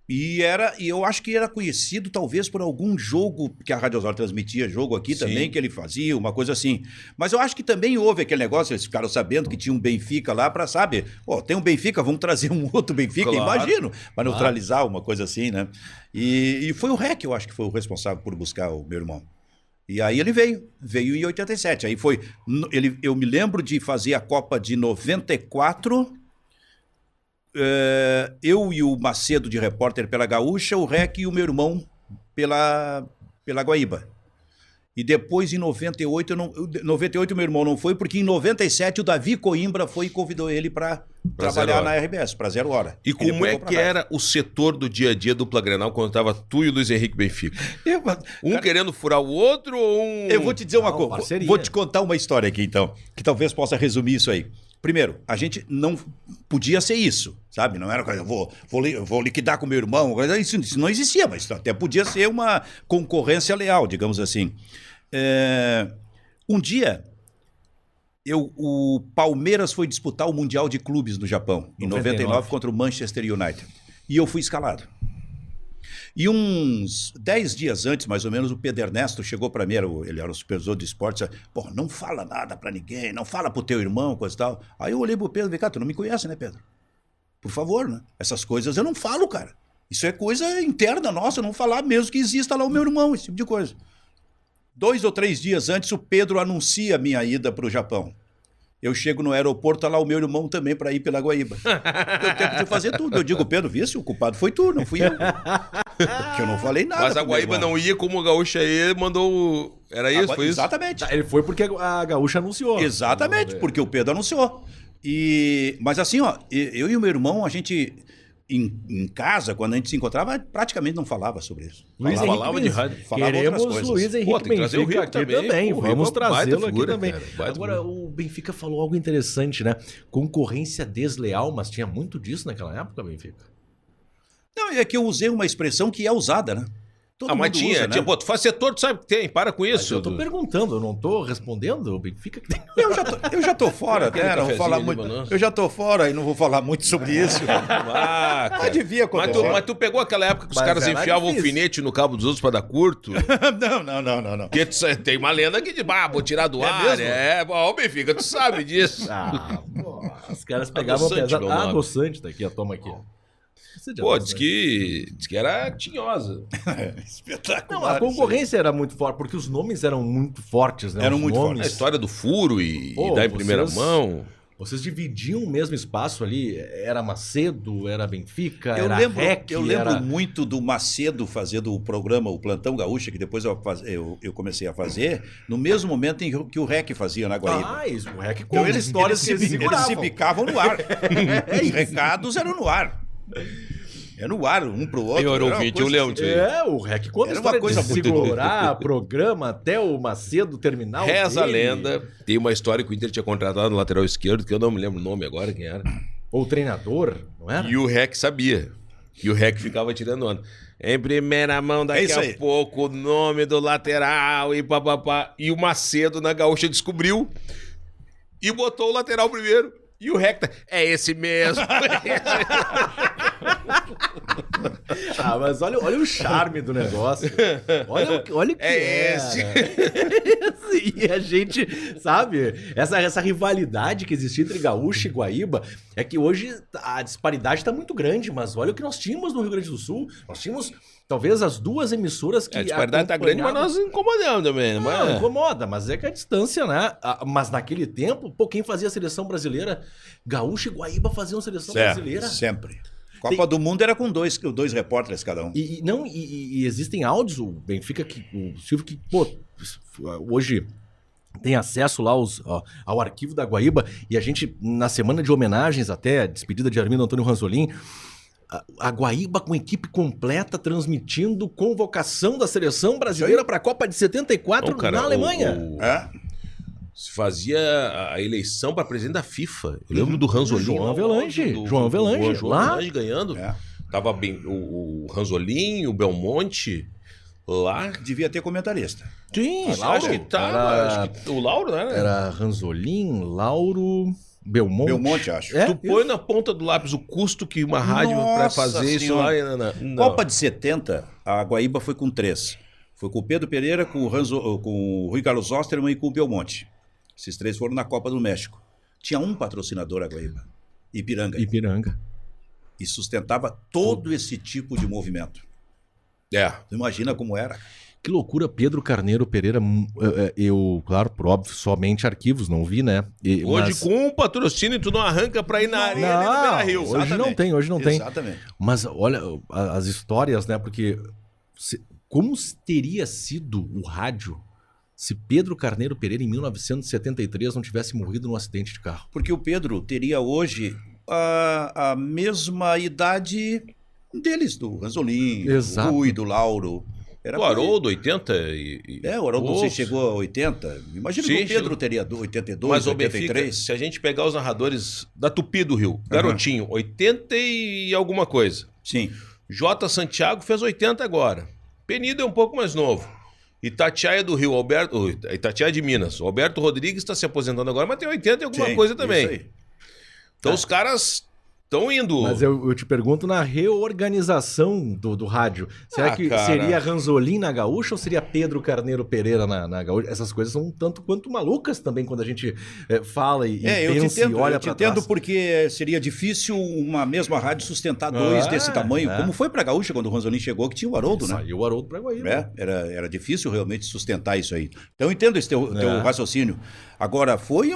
E eu acho que era conhecido talvez por algum jogo que a Rádio Osório transmitia, jogo aqui Sim. também, que ele fazia, uma coisa assim. Mas eu acho que também houve aquele negócio, eles ficaram sabendo que tinha um Benfica lá para, sabe, tem um Benfica, vamos trazer um outro Benfica, Claro. imagino, para neutralizar uma coisa assim, né? E foi o Rec, eu acho que foi o responsável por buscar o meu irmão. E aí ele veio em 87. Aí foi, eu me lembro de fazer a Copa de 94. Eu e o Macedo de repórter pela Gaúcha, o Rec e o meu irmão pela Guaíba. E depois, em 98, 98 o meu irmão não foi, porque em 97 o Davi Coimbra foi e convidou ele para trabalhar na RBS, para 0 Hora. E como depois é foi pra que rádio. era o setor do dia a dia dupla Grenal quando tava tu e o Luiz Henrique Benfica? Um querendo furar o outro ou um... Eu vou te dizer uma Não, coisa. parceria. Vou te contar uma história aqui, então, que talvez possa resumir isso aí. Primeiro, a gente não podia ser isso, sabe? Não era coisa, vou liquidar com meu irmão, isso não existia, mas até podia ser uma concorrência leal, digamos assim. Um dia, o Palmeiras foi disputar o Mundial de Clubes no Japão, em 99 contra o Manchester United. E eu fui escalado. E uns 10 dias antes, mais ou menos, o Pedro Ernesto chegou para mim, ele era o supervisor de esportes, pô, não fala nada para ninguém, não fala pro teu irmão, coisa e tal. Aí eu olhei pro Pedro e falei, cara, tu não me conhece, né, Pedro? Por favor, né? Essas coisas eu não falo, cara. Isso é coisa interna nossa, eu não falar mesmo que exista lá o meu irmão, esse tipo de coisa. 2 ou 3 dias antes, o Pedro anuncia a minha ida para o Japão. Eu chego no aeroporto, tá lá o meu irmão também para ir pela Guaíba. Deu tempo de fazer tudo. Eu digo, Pedro, vê se o culpado foi tu, não fui eu. Porque eu não falei nada. Mas a pro meu Guaíba irmão. não ia, como o Gaúcha aí mandou... Era isso, foi isso? Exatamente. Ele foi porque a Gaúcha anunciou. Exatamente, porque o Pedro anunciou. Mas assim, ó, eu e o meu irmão, a gente... Em casa, quando a gente se encontrava, praticamente não falava sobre isso. Luiz Falava Henrique de rádio. Falava Queremos outras coisas. Luiz Henrique Pô, tem que trazer o Benfica Rico aqui também. também. Pô, o Vamos Rico é uma baita trazê-lo figura, aqui também. cara, baita Agora, o Benfica falou algo interessante, né? Concorrência desleal, mas tinha muito disso naquela época, Benfica? Não, é que eu usei uma expressão que é usada, né? Todo Mas mundo tinha, usa, né? pô, tu faz setor, tu sabe que tem, para com Mas isso. eu tô perguntando, eu não tô respondendo. O Benfica que tem. Eu já tô fora, Aquele né? Não vou cafezinho falar ali, muito. mano. Eu já tô fora e não vou falar muito sobre isso. Ah, cara. Mas devia Mas acontecer. tu pegou aquela época que os Mas caras era enfiavam o difícil. alfinete no cabo dos outros pra dar curto? Não. Porque tem uma lenda aqui de, vou tirar do ar. mesmo? Bom, Benfica, tu sabe disso. Ah, pô, os caras pegavam Adoçante, pesado. meu nome. Adoçante daqui, ó, toma aqui. Pô, diz que era tinhosa. Espetacular. Não, a concorrência era muito forte, porque os nomes eram muito fortes, né? Eram Os muito nomes. A história do furo e Pô, dar em primeira vocês- mão. Vocês dividiam o mesmo espaço ali? Era Macedo, era Benfica, Eu era lembro, REC, eu lembro era... muito do Macedo fazendo o programa, o Plantão Gaúcha, que depois eu comecei a fazer, no mesmo momento em que o REC fazia na Guaíba. Ah, isso, o REC Então conta histórias que eles eles seguravam. se picavam no ar. Os recados eram no ar. É no ar, um pro outro. Eu era uma ouvinte, eu coisa lembro disso aí. É, o REC conta Era uma história coisa de muito segurar programa até o Macedo terminar o Reza a dele. lenda. Tem uma história que o Inter tinha contratado no lateral esquerdo, que eu não me lembro o nome agora, quem era. Ou o treinador, não era? E o REC sabia. E o REC ficava tirando onda. Em primeira mão, daqui isso a aí. pouco, o nome do lateral e papapá. E o Macedo na Gaúcha descobriu e botou o lateral primeiro. E o REC tá... É esse mesmo. Mas olha o charme do negócio. Olha o que É esse. E a gente, sabe, essa rivalidade que existia entre Gaúcha e Guaíba, é que hoje a disparidade está muito grande, mas olha o que nós tínhamos no Rio Grande do Sul. Nós tínhamos, talvez, as duas emissoras que A disparidade tá grande, mas nós incomodamos também. Não, Mas... incomoda, mas é que a distância, né? Mas naquele tempo, pô, quem fazia a seleção brasileira? Gaúcha e Guaíba faziam seleção brasileira. Sempre. Copa do Mundo era com dois repórteres cada um. E existem áudios, o Benfica, o Silvio, que, pô, hoje tem acesso lá ao arquivo da Guaíba, e a gente, na semana de homenagens até, a despedida de Armindo Antônio Ranzolin, a Guaíba com equipe completa transmitindo convocação da seleção brasileira para a Copa de 74 Não, cara, na Alemanha. Se fazia a eleição para presidente da FIFA. Eu lembro do Ranzolin. João Avelange. João Avelange, lá. Avelange ganhando. Tava bem o Ranzolin, o Belmonte lá. Devia ter comentarista. Sim, Acho que tava. Acho que o Lauro, né? Era Ranzolin, Lauro, Belmonte, acho. Tu põe na ponta do lápis o custo que uma rádio para fazer isso lá. Não. Copa de 70, a Guaíba foi com 3. Foi com o Pedro Pereira, com o Rui Carlos Osterman e com o Belmonte. Esses 3 foram na Copa do México. Tinha um patrocinador, a Guaíba. Ipiranga. E sustentava todo esse tipo de movimento. Tu imagina como era. Que loucura, Pedro Carneiro Pereira. Eu, claro, por óbvio, somente arquivos, não vi, né? Hoje, com um patrocínio, tu não arranca pra ir na arena do Beira-Rio. Hoje não tem. Exatamente. Mas olha as histórias, né? Porque como teria sido o rádio se Pedro Carneiro Pereira, em 1973, não tivesse morrido num acidente de carro? Porque o Pedro teria hoje a mesma idade deles, do Ranzolin, do Rui, do Lauro. O Haroldo, 80 o Haroldo não sei se chegou a 80. Imagina que o Pedro teria 82, mas 83. Benfica, se a gente pegar os narradores da Tupi do Rio, Garotinho, 80 e alguma coisa. Sim. J. Santiago fez 80 agora. Penido é um pouco mais novo. Itatiaia do Rio, Itatiaia de Minas. O Alberto Rodrigues está se aposentando agora, mas tem 80 e alguma coisa também. Isso aí. Então os caras estão indo. Mas eu te pergunto na reorganização do rádio. Será que seria Ranzolin na Gaúcha ou seria Pedro Carneiro Pereira na Gaúcha? Essas coisas são um tanto quanto malucas também quando a gente fala e pensa e olha para trás. Eu entendo porque seria difícil uma mesma rádio sustentar dois desse tamanho. Como foi para a Gaúcha quando o Ranzolin chegou, que tinha o Haroldo, né? Saiu o Haroldo para Guaíba. Era difícil realmente sustentar isso aí. Então eu entendo esse teu raciocínio. Agora, foi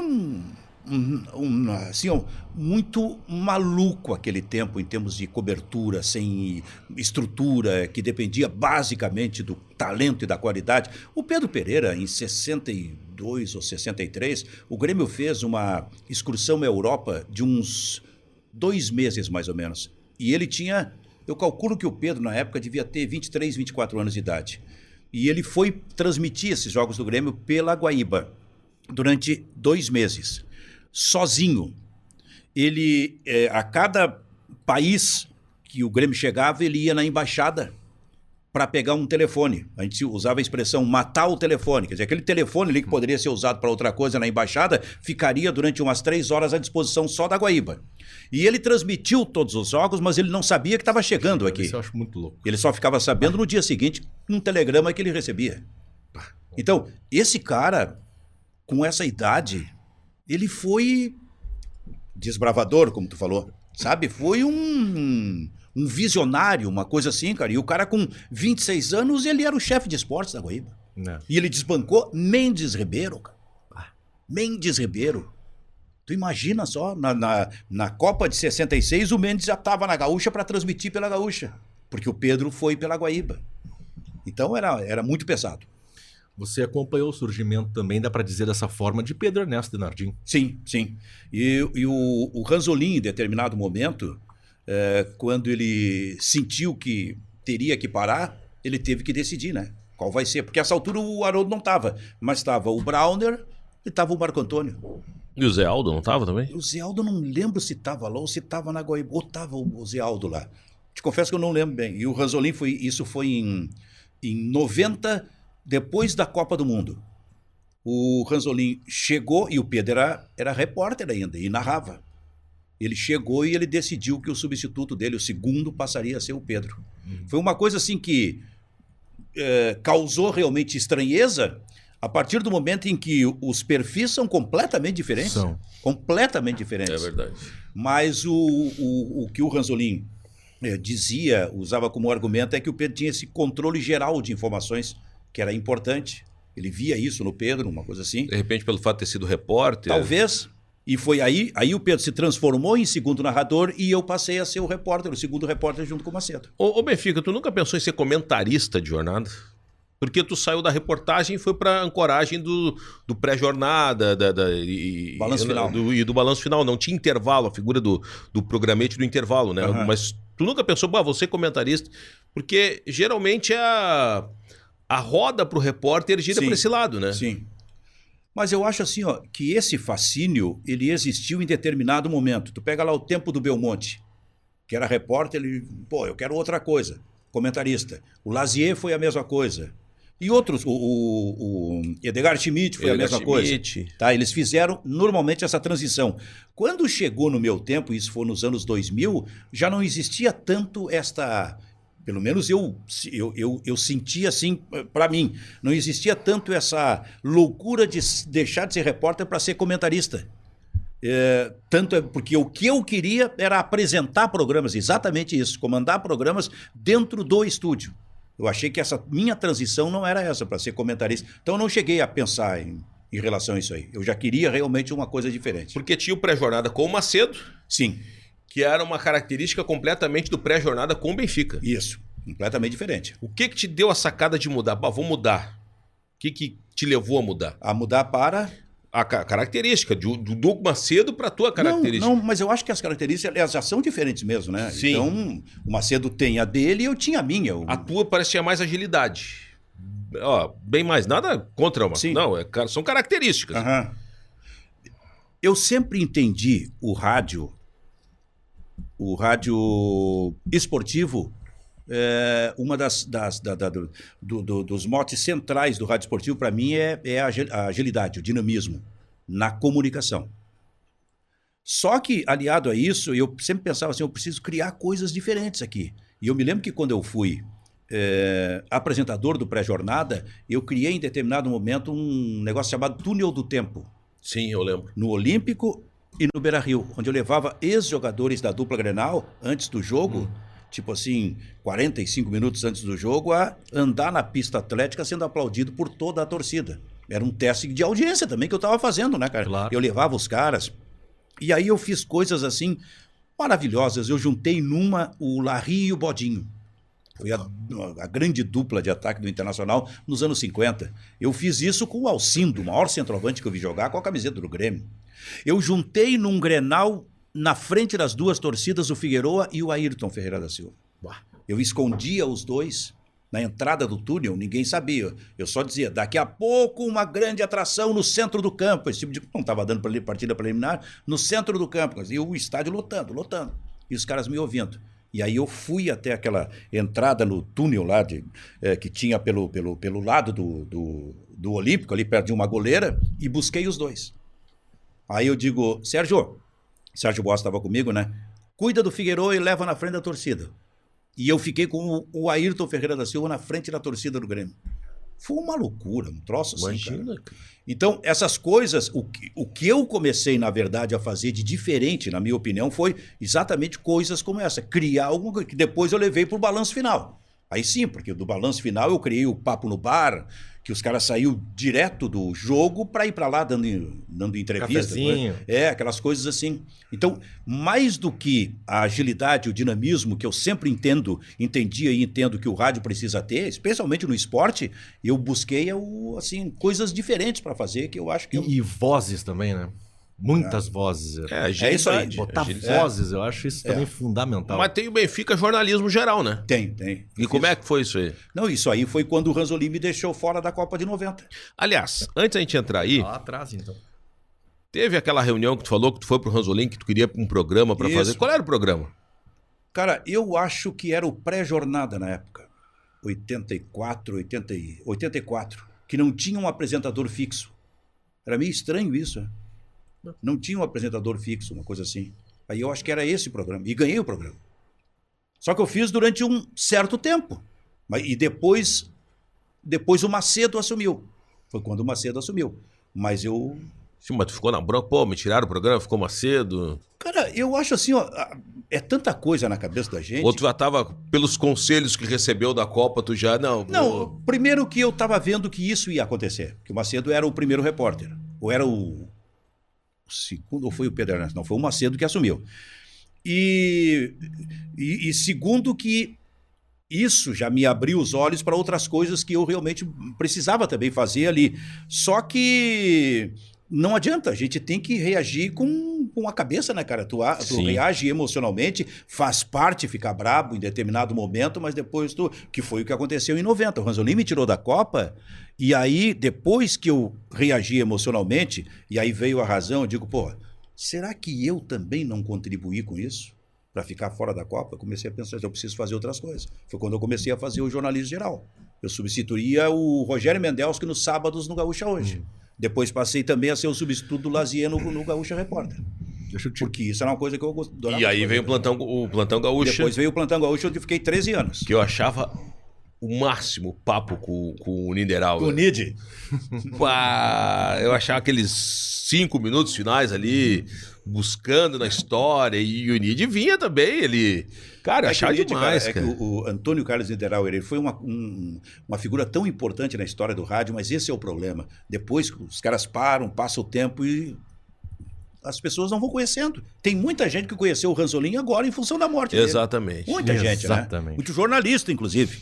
muito maluco aquele tempo em termos de cobertura, sem estrutura, que dependia basicamente do talento e da qualidade. O Pedro Pereira, em 62 ou 63, o Grêmio fez uma excursão à Europa de uns 2 meses, mais ou menos. E ele tinha, eu calculo que o Pedro, na época, devia ter 23, 24 anos de idade. E ele foi transmitir esses jogos do Grêmio pela Guaíba durante 2 meses. Sozinho. Ele, a cada país que o Grêmio chegava, ele ia na embaixada para pegar um telefone. A gente usava a expressão matar o telefone. Quer dizer, aquele telefone ali que poderia ser usado para outra coisa na embaixada, ficaria durante umas 3 horas à disposição só da Guaíba. E ele transmitiu todos os jogos, mas ele não sabia que estava chegando aqui. Isso eu acho muito louco. Ele só ficava sabendo no dia seguinte, um telegrama que ele recebia. Então, esse cara, com essa idade, ele foi desbravador, como tu falou, sabe? Foi um visionário, uma coisa assim, cara. E o cara com 26 anos, ele era o chefe de esportes da Guaíba. E ele desbancou Mendes Ribeiro, cara. Mendes Ribeiro. Tu imagina só, na Copa de 66, o Mendes já estava na Gaúcha para transmitir pela Gaúcha, porque o Pedro foi pela Guaíba. Então era muito pesado. Você acompanhou o surgimento também, dá para dizer dessa forma, de Pedro Ernesto Denardim. Sim, sim. E o Ranzolin, em determinado momento, quando ele sentiu que teria que parar, ele teve que decidir, né? Qual vai ser? Porque a essa altura o Haroldo não estava, mas estava o Brauner e estava o Marco Antônio. E o Zé Aldo não estava também? O Zé Aldo não lembro se estava lá ou se estava na Guaíba. Ou estava o Zé Aldo lá. Te confesso que eu não lembro bem. E o Ranzolin isso foi em 90, depois da Copa do Mundo. O Ranzolin chegou e o Pedro era repórter ainda e narrava. Ele chegou e ele decidiu que o substituto dele, o segundo, passaria a ser o Pedro. Foi uma coisa assim que causou realmente estranheza a partir do momento em que os perfis são completamente diferentes. Completamente diferentes. É verdade. Mas o que o Ranzolin dizia, usava como argumento, é que o Pedro tinha esse controle geral de informações, que era importante. Ele via isso no Pedro, uma coisa assim. De repente, pelo fato de ter sido repórter. Talvez. E foi aí o Pedro se transformou em segundo narrador e eu passei a ser o repórter, o segundo repórter junto com o Macedo. Ô Benfica, tu nunca pensou em ser comentarista de jornada? Porque tu saiu da reportagem e foi para ancoragem do pré-jornada Balanço final. E do balanço final. Não tinha intervalo, a figura do programete do intervalo, né? Uhum. Mas tu nunca pensou, vou ser comentarista? Porque geralmente a roda pro repórter gira para esse lado, né? Sim. Mas eu acho assim, ó, que esse fascínio, ele existiu em determinado momento. Tu pega lá o tempo do Belmonte, que era repórter, ele, eu quero outra coisa, comentarista. O Lazier foi a mesma coisa. E outros, o Edgar Schmidt foi a mesma coisa. Tá, eles fizeram normalmente essa transição. Quando chegou no meu tempo, isso foi nos anos 2000, já não existia tanto esta... Pelo menos eu senti assim, para mim, não existia tanto essa loucura de deixar de ser repórter para ser comentarista. Porque o que eu queria era apresentar programas, exatamente isso, comandar programas dentro do estúdio. Eu achei que essa minha transição não era essa, para ser comentarista. Então eu não cheguei a pensar em relação a isso aí. Eu já queria realmente uma coisa diferente. Porque tinha o pré-jornada com o Macedo. Sim. Que era uma característica completamente do pré-jornada com o Benfica. Isso, completamente diferente. O que te deu a sacada de mudar? Vou mudar. O que te levou a mudar? A mudar para... A característica, do Doug Macedo para a tua característica. Não, mas eu acho que as características elas já são diferentes mesmo, né? Sim. Então, o Macedo tem a dele e eu tinha a minha. A tua parece ter mais agilidade. Bem mais, nada contra uma. Sim. Não, são características. Uhum. Eu sempre entendi o rádio esportivo, uma dos motes centrais do rádio esportivo, para mim, é a agilidade, o dinamismo na comunicação. Só que, aliado a isso, eu sempre pensava assim, eu preciso criar coisas diferentes aqui. E eu me lembro que quando eu fui apresentador do pré-jornada, eu criei em determinado momento um negócio chamado Túnel do Tempo. Sim, eu lembro. No Olímpico e no Beira-Rio, onde eu levava ex-jogadores da dupla Grenal, antes do jogo, tipo assim, 45 minutos antes do jogo, a andar na pista atlética sendo aplaudido por toda a torcida. Era um teste de audiência também que eu estava fazendo, né, cara? Claro. Eu levava os caras. E aí eu fiz coisas assim maravilhosas. Eu juntei numa o Larry e o Bodinho. Foi a grande dupla de ataque do Internacional nos anos 50. Eu fiz isso com o Alcindo, o maior centroavante que eu vi jogar, com a camiseta do Grêmio. Eu juntei num Grenal, na frente das duas torcidas, o Figueroa e o Ayrton Ferreira da Silva. Eu escondia os dois na entrada do túnel, ninguém sabia. Eu só dizia, daqui a pouco uma grande atração no centro do campo. Esse tipo de... Não estava dando partida preliminar, no centro do campo. E o estádio lotando. E os caras me ouvindo. E aí eu fui até aquela entrada no túnel lá, que tinha pelo lado do Olímpico, ali perto de uma goleira, e busquei os dois. Aí eu digo, Sérgio Bossa estava comigo, né? Cuida do Figueiredo e leva na frente da torcida. E eu fiquei com o Ayrton Ferreira da Silva na frente da torcida do Grêmio. Foi uma loucura, um troço assim, imagina, cara. Então, essas coisas, o que eu comecei, na verdade, a fazer de diferente, na minha opinião, foi exatamente coisas como essa. Criar alguma coisa que depois eu levei para o balanço final. Aí sim, porque do balanço final eu criei o Papo no Bar, que os caras saíram direto do jogo para ir para lá dando entrevista. Cafezinho. Aquelas coisas assim. Então, mais do que a agilidade, o dinamismo, que eu sempre entendia e entendo que o rádio precisa ter, especialmente no esporte, eu busquei assim, coisas diferentes para fazer, que eu acho que... E vozes também, né? Muitas vozes. É isso aí. Botar vozes, eu acho isso também fundamental. Mas tem o Benfica jornalismo geral, né? Tem. E como é que foi isso aí? Não, isso aí foi quando o Ranzolin me deixou fora da Copa de 90. Aliás, antes da gente entrar aí, Lá atrás, então. teve aquela reunião que tu falou que tu foi pro Ranzolin, que tu queria um programa pra fazer. Qual era o programa? Cara, eu acho que era o pré-jornada na época. 84, que não tinha um apresentador fixo. Era meio estranho isso, né? Não tinha um apresentador fixo, uma coisa assim. Aí eu acho que era esse o programa. E ganhei o programa. Só que eu fiz durante um certo tempo. E depois o Macedo assumiu. Foi quando o Macedo assumiu. Mas eu... Sim, mas tu ficou na bronca, pô, me tiraram o programa, ficou Macedo. Cara, eu acho assim, ó, é tanta coisa na cabeça da gente. Ou tu já tava, pelos conselhos que recebeu da Copa, tu já, não... Não, primeiro que eu tava vendo que isso ia acontecer. Que o Macedo era o primeiro repórter. Ou era o segundo, ou foi o Pedro Ernesto? Não, foi o Macedo que assumiu. E segundo que isso já me abriu os olhos para outras coisas que eu realmente precisava também fazer ali. Só que... não adianta, a gente tem que reagir com a cabeça, né, cara? Tu reage emocionalmente, faz parte ficar brabo em determinado momento, mas depois que foi o que aconteceu em 90. O Ranzolin me tirou da Copa, e aí, depois que eu reagi emocionalmente, e aí veio a razão, eu digo, pô, será que eu também não contribuí com isso? Para ficar fora da Copa? Eu comecei a pensar, eu preciso fazer outras coisas. Foi quando eu comecei a fazer o jornalismo geral. Eu substituía o Rogério Mendelski nos sábados no Gaúcha Hoje. Depois passei também a ser o substituto do Lazier no Gaúcha Repórter. Porque isso era uma coisa que eu gostava. E aí veio o Plantão Gaúcha. Depois veio o Plantão Gaúcha, onde eu fiquei 13 anos. Que eu achava o máximo papo com o Niederauer. Com o Nid. Eu achava aqueles 5 minutos finais ali, buscando na história, e o Nid vinha também, ele... Cara, eu achava demais, cara. Que o Antônio Carlos Niederauer, ele foi uma figura tão importante na história do rádio, mas esse é o problema. Depois os caras passa o tempo e as pessoas não vão conhecendo. Tem muita gente que conheceu o Ranzolin agora em função da morte dele. Exatamente. Muita gente, né? Muito jornalista, inclusive.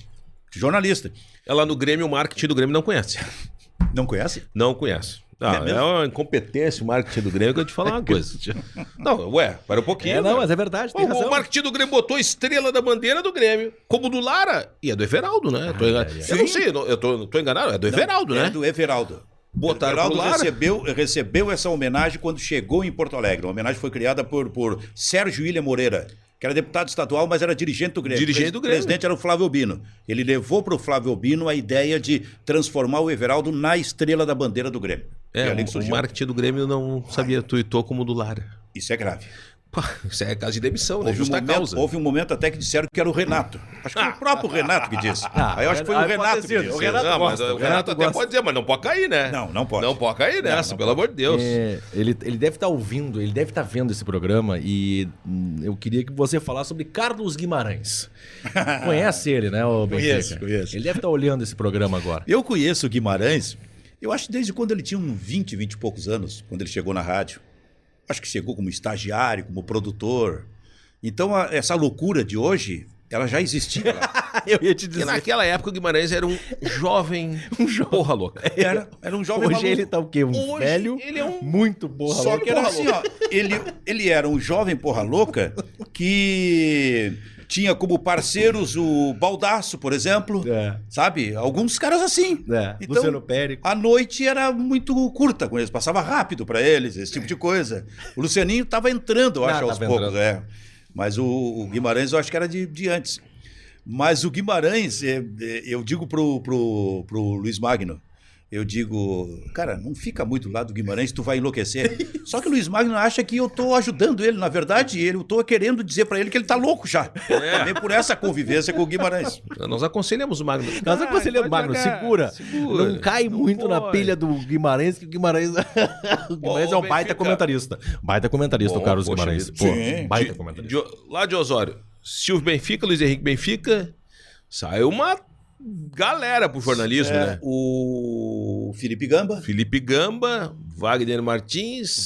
Jornalista. Ela no Grêmio, o marketing do Grêmio não conhece. Não conhece? Não conhece. É uma incompetência o marketing do Grêmio que eu te falar uma coisa. Não, para um pouquinho. Não, mas é verdade, tem razão. O marketing do Grêmio botou a estrela da bandeira do Grêmio, como do Lara, e é do Everaldo, né? Eu não sei, eu tô enganado, é do Everaldo, né? É do Everaldo. Botaram pro Lara. Recebeu essa homenagem quando chegou em Porto Alegre. A homenagem foi criada por Sérgio William Moreira, que era deputado estadual, mas era dirigente do Grêmio. O presidente era o Flávio Albino. Ele levou para o Flávio Albino a ideia de transformar o Everaldo na estrela da bandeira do Grêmio. O marketing do Grêmio não sabia tuitou como o do Lara. Isso é grave. Isso é caso de demissão, né? Justa causa. Houve um momento até que disseram que era o Renato. Acho que foi o próprio Renato que disse. Aí eu acho que foi o Renato que disse. O Renato até pode dizer, mas não pode cair, né? Não pode. Não pode cair nessa, pelo amor de Deus. Ele deve estar ouvindo, ele deve estar vendo esse programa e eu queria que você falasse sobre Carlos Guimarães. Conhece ele, né, o Benfica? Conheço. Ele deve estar olhando esse programa agora. Eu conheço o Guimarães, eu acho desde quando ele tinha uns 20 e poucos anos, quando ele chegou na rádio. Acho que chegou como estagiário, como produtor. Então, essa loucura de hoje, ela já existia lá. Eu ia te dizer. E naquela época o Guimarães era um jovem porra louca. Era um jovem Hoje maluco. ele tá o quê? Um velho ele é muito porra louca. Só que era assim, ó. Ele era um jovem porra louca que... tinha como parceiros o Baldasso, por exemplo. Sabe? Alguns caras assim. Então, Luciano Périco. A noite era muito curta com eles. Passava rápido para eles, esse tipo de coisa. O Lucianinho estava entrando, eu acho, aos poucos. Mas o Guimarães, eu acho que era de antes. Mas o Guimarães, eu digo pro Luiz Magno, eu digo, cara, não fica muito lá do Guimarães, tu vai enlouquecer. Só que o Luiz Magno acha que eu tô ajudando ele. Na verdade, eu tô querendo dizer para ele que ele tá louco já. Também por essa convivência com o Guimarães. Nós aconselhamos o Magno. Nós aconselhamos o Magno, segura. Não cai muito na pilha do Guimarães, que o Guimarães... o Guimarães é um baita comentarista. Baita comentarista, o Carlos Guimarães. Baita comentarista. Lá de Osório, Silvio Benfica, Luiz Henrique Benfica, saiu uma galera pro jornalismo, né? O Felipe Gamba, Wagner Martins,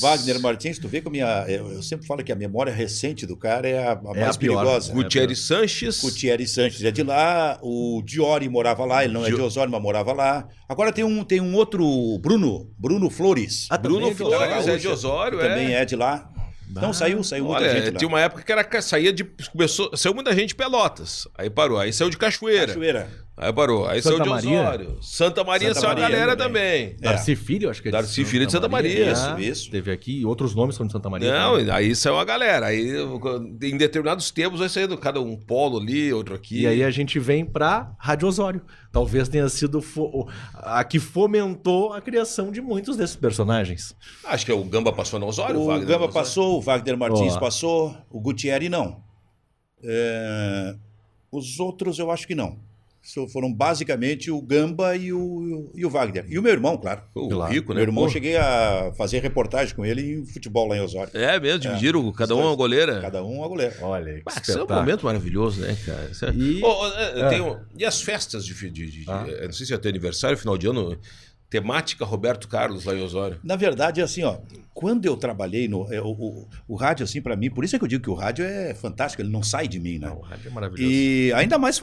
tu vê que eu sempre falo que a memória recente do cara é a mais perigosa. Gutierrez Sanches é de lá, o Diori morava lá, ele não é de Osório, mas morava lá. Agora tem um outro, Bruno Flores. Bruno Flores é de Osório, também é de lá. Então saiu muita gente lá. Tinha uma época que saiu muita gente de Pelotas, aí parou, aí saiu de Cachoeira. Aí parou. Aí saiu Santa de Maria? Osório. Santa Maria Santa saiu a Maria galera também. também. Darcy Filho, acho que é Darcy Filho de Santa Maria. Isso. Teve aqui, e outros nomes são de Santa Maria. Não, também. aí saiu a galera. Aí em determinados tempos vai saindo cada um polo ali, outro aqui. E aí a gente vem pra Rádio Osório. Talvez tenha sido a que fomentou a criação de muitos desses personagens. Acho que o Gamba passou no Osório, O Wagner. Gamba no Osório. passou, o Wagner Martins Ó. passou, o Gutierre não. Os outros eu acho que não. Foram basicamente o Gamba e o Wagner. E o meu irmão, claro. O Claro. Rico, né? Meu irmão, Pô. cheguei a fazer reportagem com ele em futebol lá em Osório. É mesmo, dividiram cada um Os uma dois. goleira. Cada um uma goleira. Olha, que Ah, isso é um espetáculo. momento maravilhoso, né, cara? Isso é- E- E as festas eu não sei se é teu aniversário, final de ano, temática Roberto Carlos lá em Osório. Na verdade, assim, ó, quando eu trabalhei o rádio, assim, para mim, por isso é que eu digo que o rádio é fantástico, ele não sai de mim, né? Não, o rádio é maravilhoso. E ainda mais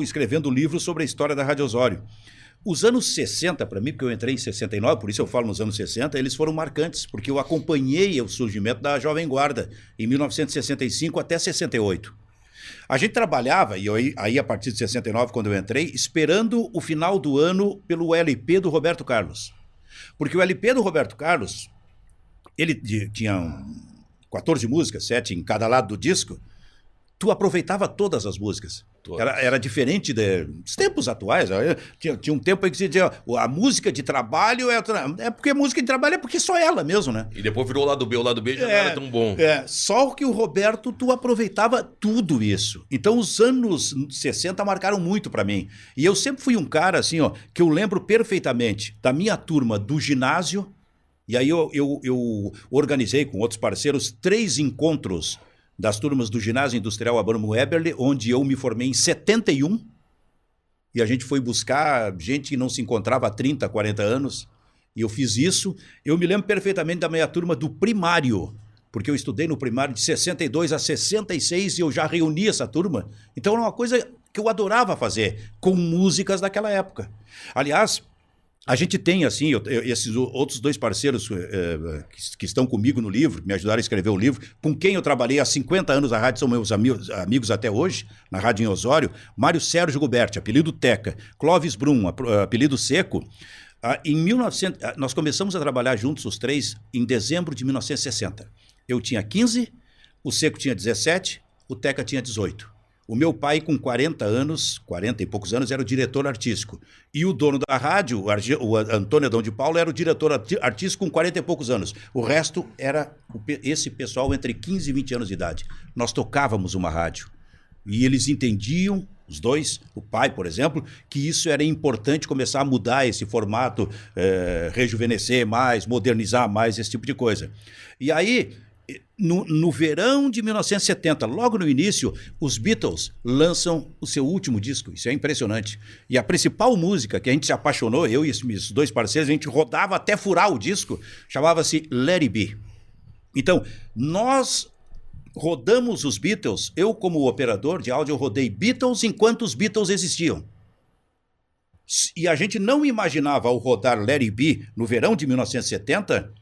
escrevendo livros sobre a história da Rádio Osório. Os anos 60, para mim, porque eu entrei em 69, por isso eu falo nos anos 60, eles foram marcantes, porque eu acompanhei o surgimento da Jovem Guarda em 1965 até 68. A gente trabalhava, e aí a partir de 69, quando eu entrei, esperando o final do ano pelo LP do Roberto Carlos. Porque o LP do Roberto Carlos, ele tinha 14 músicas, 7 em cada lado do disco, tu aproveitava todas as músicas. Todas. Era diferente dos tempos atuais. Tinha um tempo em que se dizia, a música de trabalho é porque música de trabalho é porque só ela mesmo, né? E depois virou o lado B já não era tão bom. Só que o Roberto, tu aproveitava tudo isso. Então, os anos 60 marcaram muito pra mim. E eu sempre fui um cara, assim, ó, que eu lembro perfeitamente da minha turma do ginásio. E aí eu organizei com outros parceiros 3 encontros das turmas do Ginásio Industrial Abramo Eberle, onde eu me formei em 71. E a gente foi buscar gente que não se encontrava há 30, 40 anos. E eu fiz isso. Eu me lembro perfeitamente da minha turma do primário, porque eu estudei no primário de 62 a 66 e eu já reuni essa turma. Então era uma coisa que eu adorava fazer, com músicas daquela época. Aliás, a gente tem, assim, esses outros 2 parceiros que estão comigo no livro, que me ajudaram a escrever o livro, com quem eu trabalhei há 50 anos na rádio, são meus amigos até hoje, na Rádio em Osório, Mário Sérgio Guberti, apelido Teca, Clóvis Brum, apelido Seco. Nós começamos a trabalhar juntos, os 3, em dezembro de 1960. Eu tinha 15, o Seco tinha 17, o Teca tinha 18. O meu pai, com 40 anos, 40 e poucos anos, era o diretor artístico. E o dono da rádio, o Antônio Adão de Paulo, era o diretor artístico com 40 e poucos anos. O resto era esse pessoal entre 15 e 20 anos de idade. Nós tocávamos uma rádio. E eles entendiam, os 2, o pai, por exemplo, que isso era importante começar a mudar esse formato, rejuvenescer mais, modernizar mais, esse tipo de coisa. E aí, no verão de 1970, logo no início, os Beatles lançam o seu último disco. Isso é impressionante. E a principal música que a gente se apaixonou, eu e esses 2 parceiros, a gente rodava até furar o disco, chamava-se Let It Be. Então, nós rodamos os Beatles, eu como operador de áudio, eu rodei Beatles enquanto os Beatles existiam. E a gente não imaginava, ao rodar Let It Be no verão de 1970,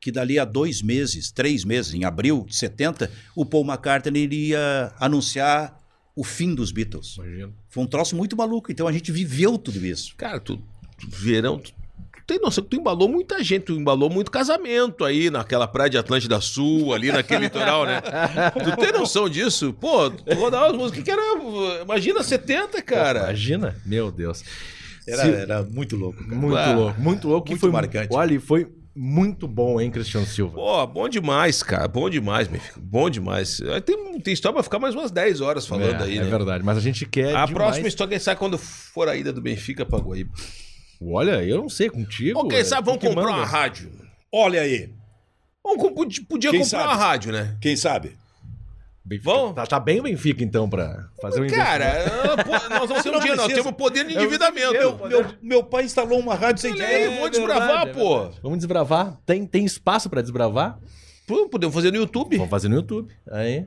que dali a 2 meses, 3 meses, em abril de 70, o Paul McCartney iria anunciar o fim dos Beatles. Imagino. Foi um troço muito maluco, então a gente viveu tudo isso. Cara, verão, tu tem noção que tu embalou muita gente, tu embalou muito casamento aí naquela praia de Atlântida Sul, ali naquele litoral, né? Tu tem noção disso? Pô, tu rodava as músicas que era, imagina, 70, cara. Imagina? Meu Deus. Era muito louco, cara. Muito louco. Muito louco. Muito Foi marcante. Olha, foi muito bom, hein, Cristiano Silva? Pô, bom demais, cara. Bom demais, meu filho. Bom demais. Tem história pra ficar mais umas 10 horas falando aí, É né? verdade, mas a gente quer A demais. próxima história, quem sabe quando for a ida do Benfica pra Guaíba. Olha, eu não sei, contigo... Ou quem sabe vamos tu que comprar manda. uma rádio. Olha aí, Podia Quem comprar sabe? uma rádio, né? quem sabe? Benfica. Vamos? Tá bem o Benfica, então, pra fazer um Cara, nós vamos ter um Não dia, nós precisa. temos poder de endividamento. Meu pai instalou uma rádio sem Olha aí, dinheiro. vou desbravar, pô. verdade. Vamos desbravar? Tem espaço pra desbravar? Pô, podemos fazer no YouTube. Vamos fazer no YouTube. Aí,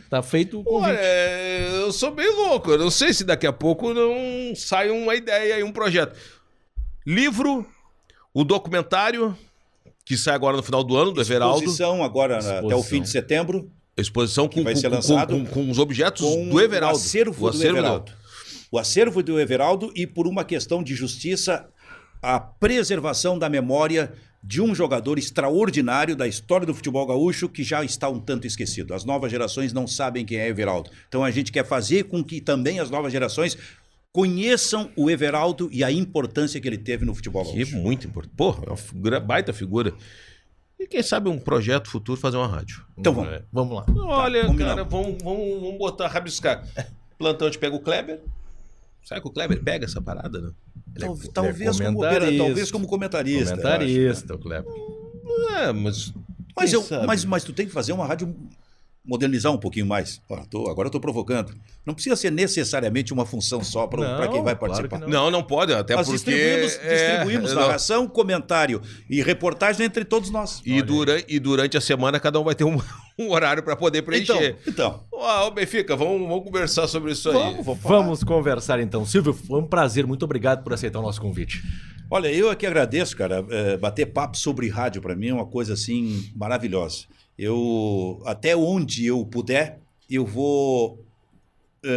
tá feito o convite. Olha, eu sou bem louco. Eu não sei se daqui a pouco não sai uma ideia aí, um projeto. Livro, o documentário, que sai agora no final do ano, do Everaldo. Exposição agora até o fim de setembro. Exposição com, vai ser com, lançado com os objetos Com do Everaldo. o acervo do Everaldo. o acervo do Everaldo e por uma questão de justiça, a preservação da memória de um jogador extraordinário da história do futebol gaúcho que já está um tanto esquecido. As novas gerações não sabem quem é Everaldo. Então a gente quer fazer com que também as novas gerações conheçam o Everaldo e a importância que ele teve no futebol gaúcho. Que muito importante. Porra, é uma figura, baita figura. E quem sabe um projeto futuro fazer uma rádio. Então vamos. Vamos lá. Olha, combinamos. cara, vamos botar, rabiscar. Plantão, a gente pega o Kleber. Será que o Kleber pega essa parada, né? Talvez como comentarista. Comentarista, o Kleber. É, mas... Mas tu tem que fazer uma rádio modernizar um pouquinho mais. Agora eu estou provocando. Não precisa ser necessariamente uma função só para quem vai participar. Claro Não pode, até Nós porque... distribuímos narração, comentário e reportagem entre todos nós. E durante a semana cada um vai ter um horário para poder preencher. Então. Ó, Benfica, vamos conversar sobre isso aí. Vamos conversar então. Silvio, foi um prazer. Muito obrigado por aceitar o nosso convite. Olha, eu aqui agradeço, cara. Bater papo sobre rádio para mim é uma coisa assim maravilhosa. Até onde eu puder, eu vou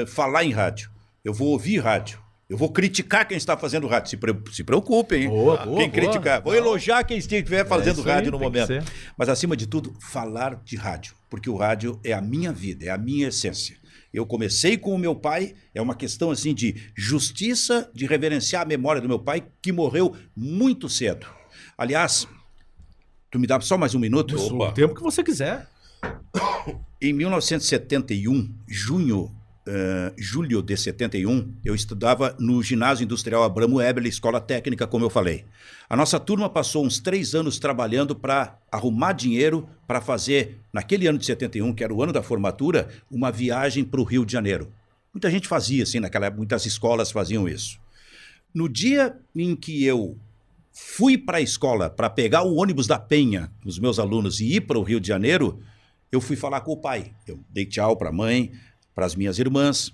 falar em rádio. Eu vou ouvir rádio. Eu vou criticar quem está fazendo rádio. Se preocupem, hein? Quem criticar. Vou elogiar quem estiver fazendo rádio no momento. Mas, acima de tudo, falar de rádio. Porque o rádio é a minha vida, é a minha essência. Eu comecei com o meu pai, é uma questão assim de justiça, de reverenciar a memória do meu pai, que morreu muito cedo. Aliás, tu me dá só mais um minuto? O tempo que você quiser. Em 1971, julho de 71, eu estudava no Ginásio Industrial Abramo Eberle, escola técnica, como eu falei. A nossa turma passou uns 3 anos trabalhando para arrumar dinheiro para fazer, naquele ano de 71, que era o ano da formatura, uma viagem para o Rio de Janeiro. Muita gente fazia assim, muitas escolas faziam isso. No dia em que eu fui para a escola para pegar o ônibus da Penha, com os meus alunos, e ir para o Rio de Janeiro, eu fui falar com o pai. Eu dei tchau para a mãe, para as minhas irmãs,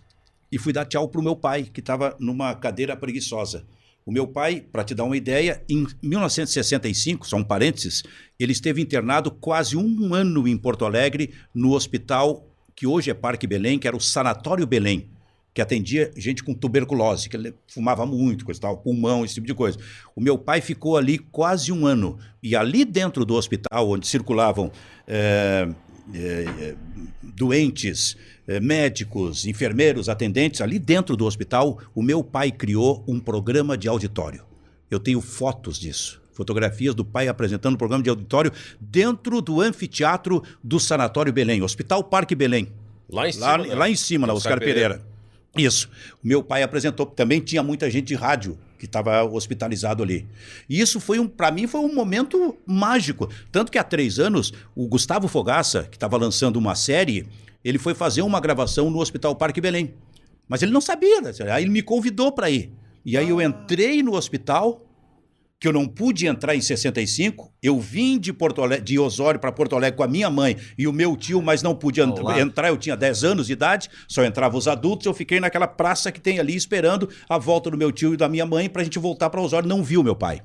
e fui dar tchau para o meu pai, que estava numa cadeira preguiçosa. O meu pai, para te dar uma ideia, em 1965, só um parênteses, ele esteve internado quase 1 ano em Porto Alegre, no hospital que hoje é Parque Belém, que era o Sanatório Belém, que atendia gente com tuberculose, que ele fumava muito, coisa tal, pulmão, esse tipo de coisa. O meu pai ficou ali quase 1 ano, e ali dentro do hospital, onde circulavam doentes, médicos, enfermeiros, atendentes, ali dentro do hospital, o meu pai criou um programa de auditório. Eu tenho fotos disso, fotografias do pai apresentando um programa de auditório dentro do anfiteatro do Sanatório Belém, Hospital Parque Belém. Lá em cima, lá em cima, na Oscar Pereira. Isso. O meu pai apresentou, também tinha muita gente de rádio que estava hospitalizado ali. E isso para mim foi um momento mágico. Tanto que há 3 anos, o Gustavo Fogaça, que estava lançando uma série, ele foi fazer uma gravação no Hospital Parque Belém. Mas ele não sabia, né? Aí ele me convidou para ir. E aí eu entrei no hospital, que eu não pude entrar em 65, eu vim de Osório para Porto Alegre com a minha mãe e o meu tio, mas não pude entrar, eu tinha 10 anos de idade, só entravam os adultos, eu fiquei naquela praça que tem ali esperando a volta do meu tio e da minha mãe para a gente voltar para Osório, não vi o meu pai.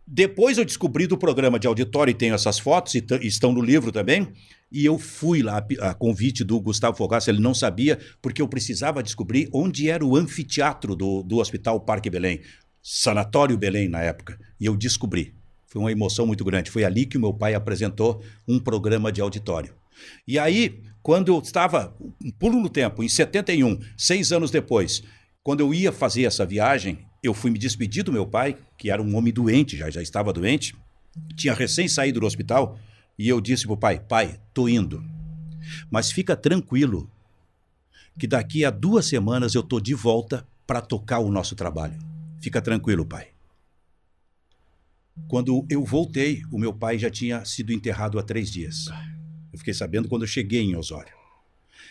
Depois eu descobri do programa de auditório, e tenho essas fotos, e estão no livro também, e eu fui lá a convite do Gustavo Fogaça, ele não sabia, porque eu precisava descobrir onde era o anfiteatro do Hospital Parque Belém. Sanatório Belém, na época, e eu descobri. Foi uma emoção muito grande. Foi ali que o meu pai apresentou um programa de auditório. E aí, quando eu estava, um pulo no tempo, em 71, 6 anos depois, quando eu ia fazer essa viagem, eu fui me despedir do meu pai, que era um homem doente, já estava doente, tinha recém saído do hospital, e eu disse para o pai, tô indo, mas fica tranquilo, que daqui a 2 semanas eu estou de volta para tocar o nosso trabalho. Fica tranquilo, pai. Quando eu voltei, o meu pai já tinha sido enterrado há 3 dias. Eu fiquei sabendo quando eu cheguei em Osório.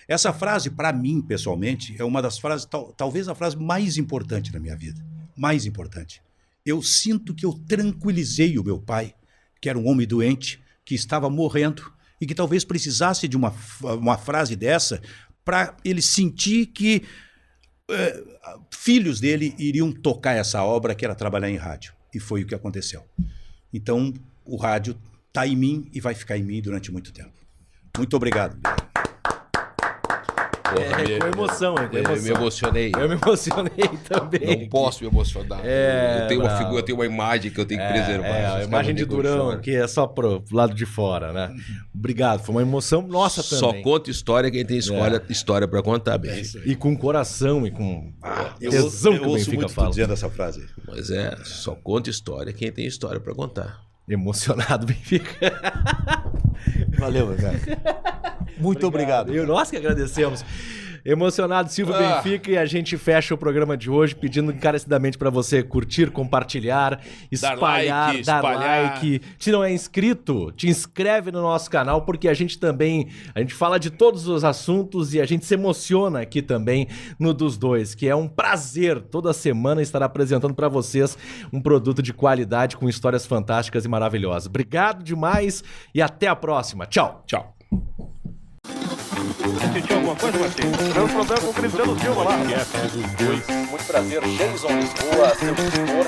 Essa frase, para mim, pessoalmente, é uma das frases, talvez a frase mais importante da minha vida. Mais importante. Eu sinto que eu tranquilizei o meu pai, que era um homem doente, que estava morrendo e que talvez precisasse de uma frase dessa para ele sentir que filhos dele iriam tocar essa obra que era trabalhar em rádio. E foi o que aconteceu. Então, o rádio está em mim e vai ficar em mim durante muito tempo. Muito obrigado. Com emoção, hein? Com Eu me emoção. emocionei. Eu me emocionei também. Não posso me emocionar. eu tenho uma bravo. figura, eu tenho uma imagem que eu tenho que preservar. A Os imagem caras de não tem Durão, condição. que é só pro lado de fora, né? Obrigado, foi uma emoção nossa Só também. conta história quem tem história pra contar, Benfica. E com coração e com Eu tesão que o ouço Benfica muito tu fala. dizendo essa frase. Mas só conta história quem tem história pra contar. Emocionado, Benfica. Valeu, meu cara. Muito obrigado. E nós que agradecemos. Emocionado, Silvio Benfica, e a gente fecha o programa de hoje pedindo encarecidamente para você curtir, compartilhar, espalhar, dar like. Se não é inscrito, te inscreve no nosso canal, porque a gente fala de todos os assuntos e a gente se emociona aqui também no Dos Dois, que é um prazer toda semana estar apresentando para vocês um produto de qualidade com histórias fantásticas e maravilhosas. Obrigado demais e até a próxima. Tchau. Tchau. Sentiu alguma coisa, Martim? Meu problema com o Cristiano Silva lá. Muito prazer, Jason Lisboa, seu tutor.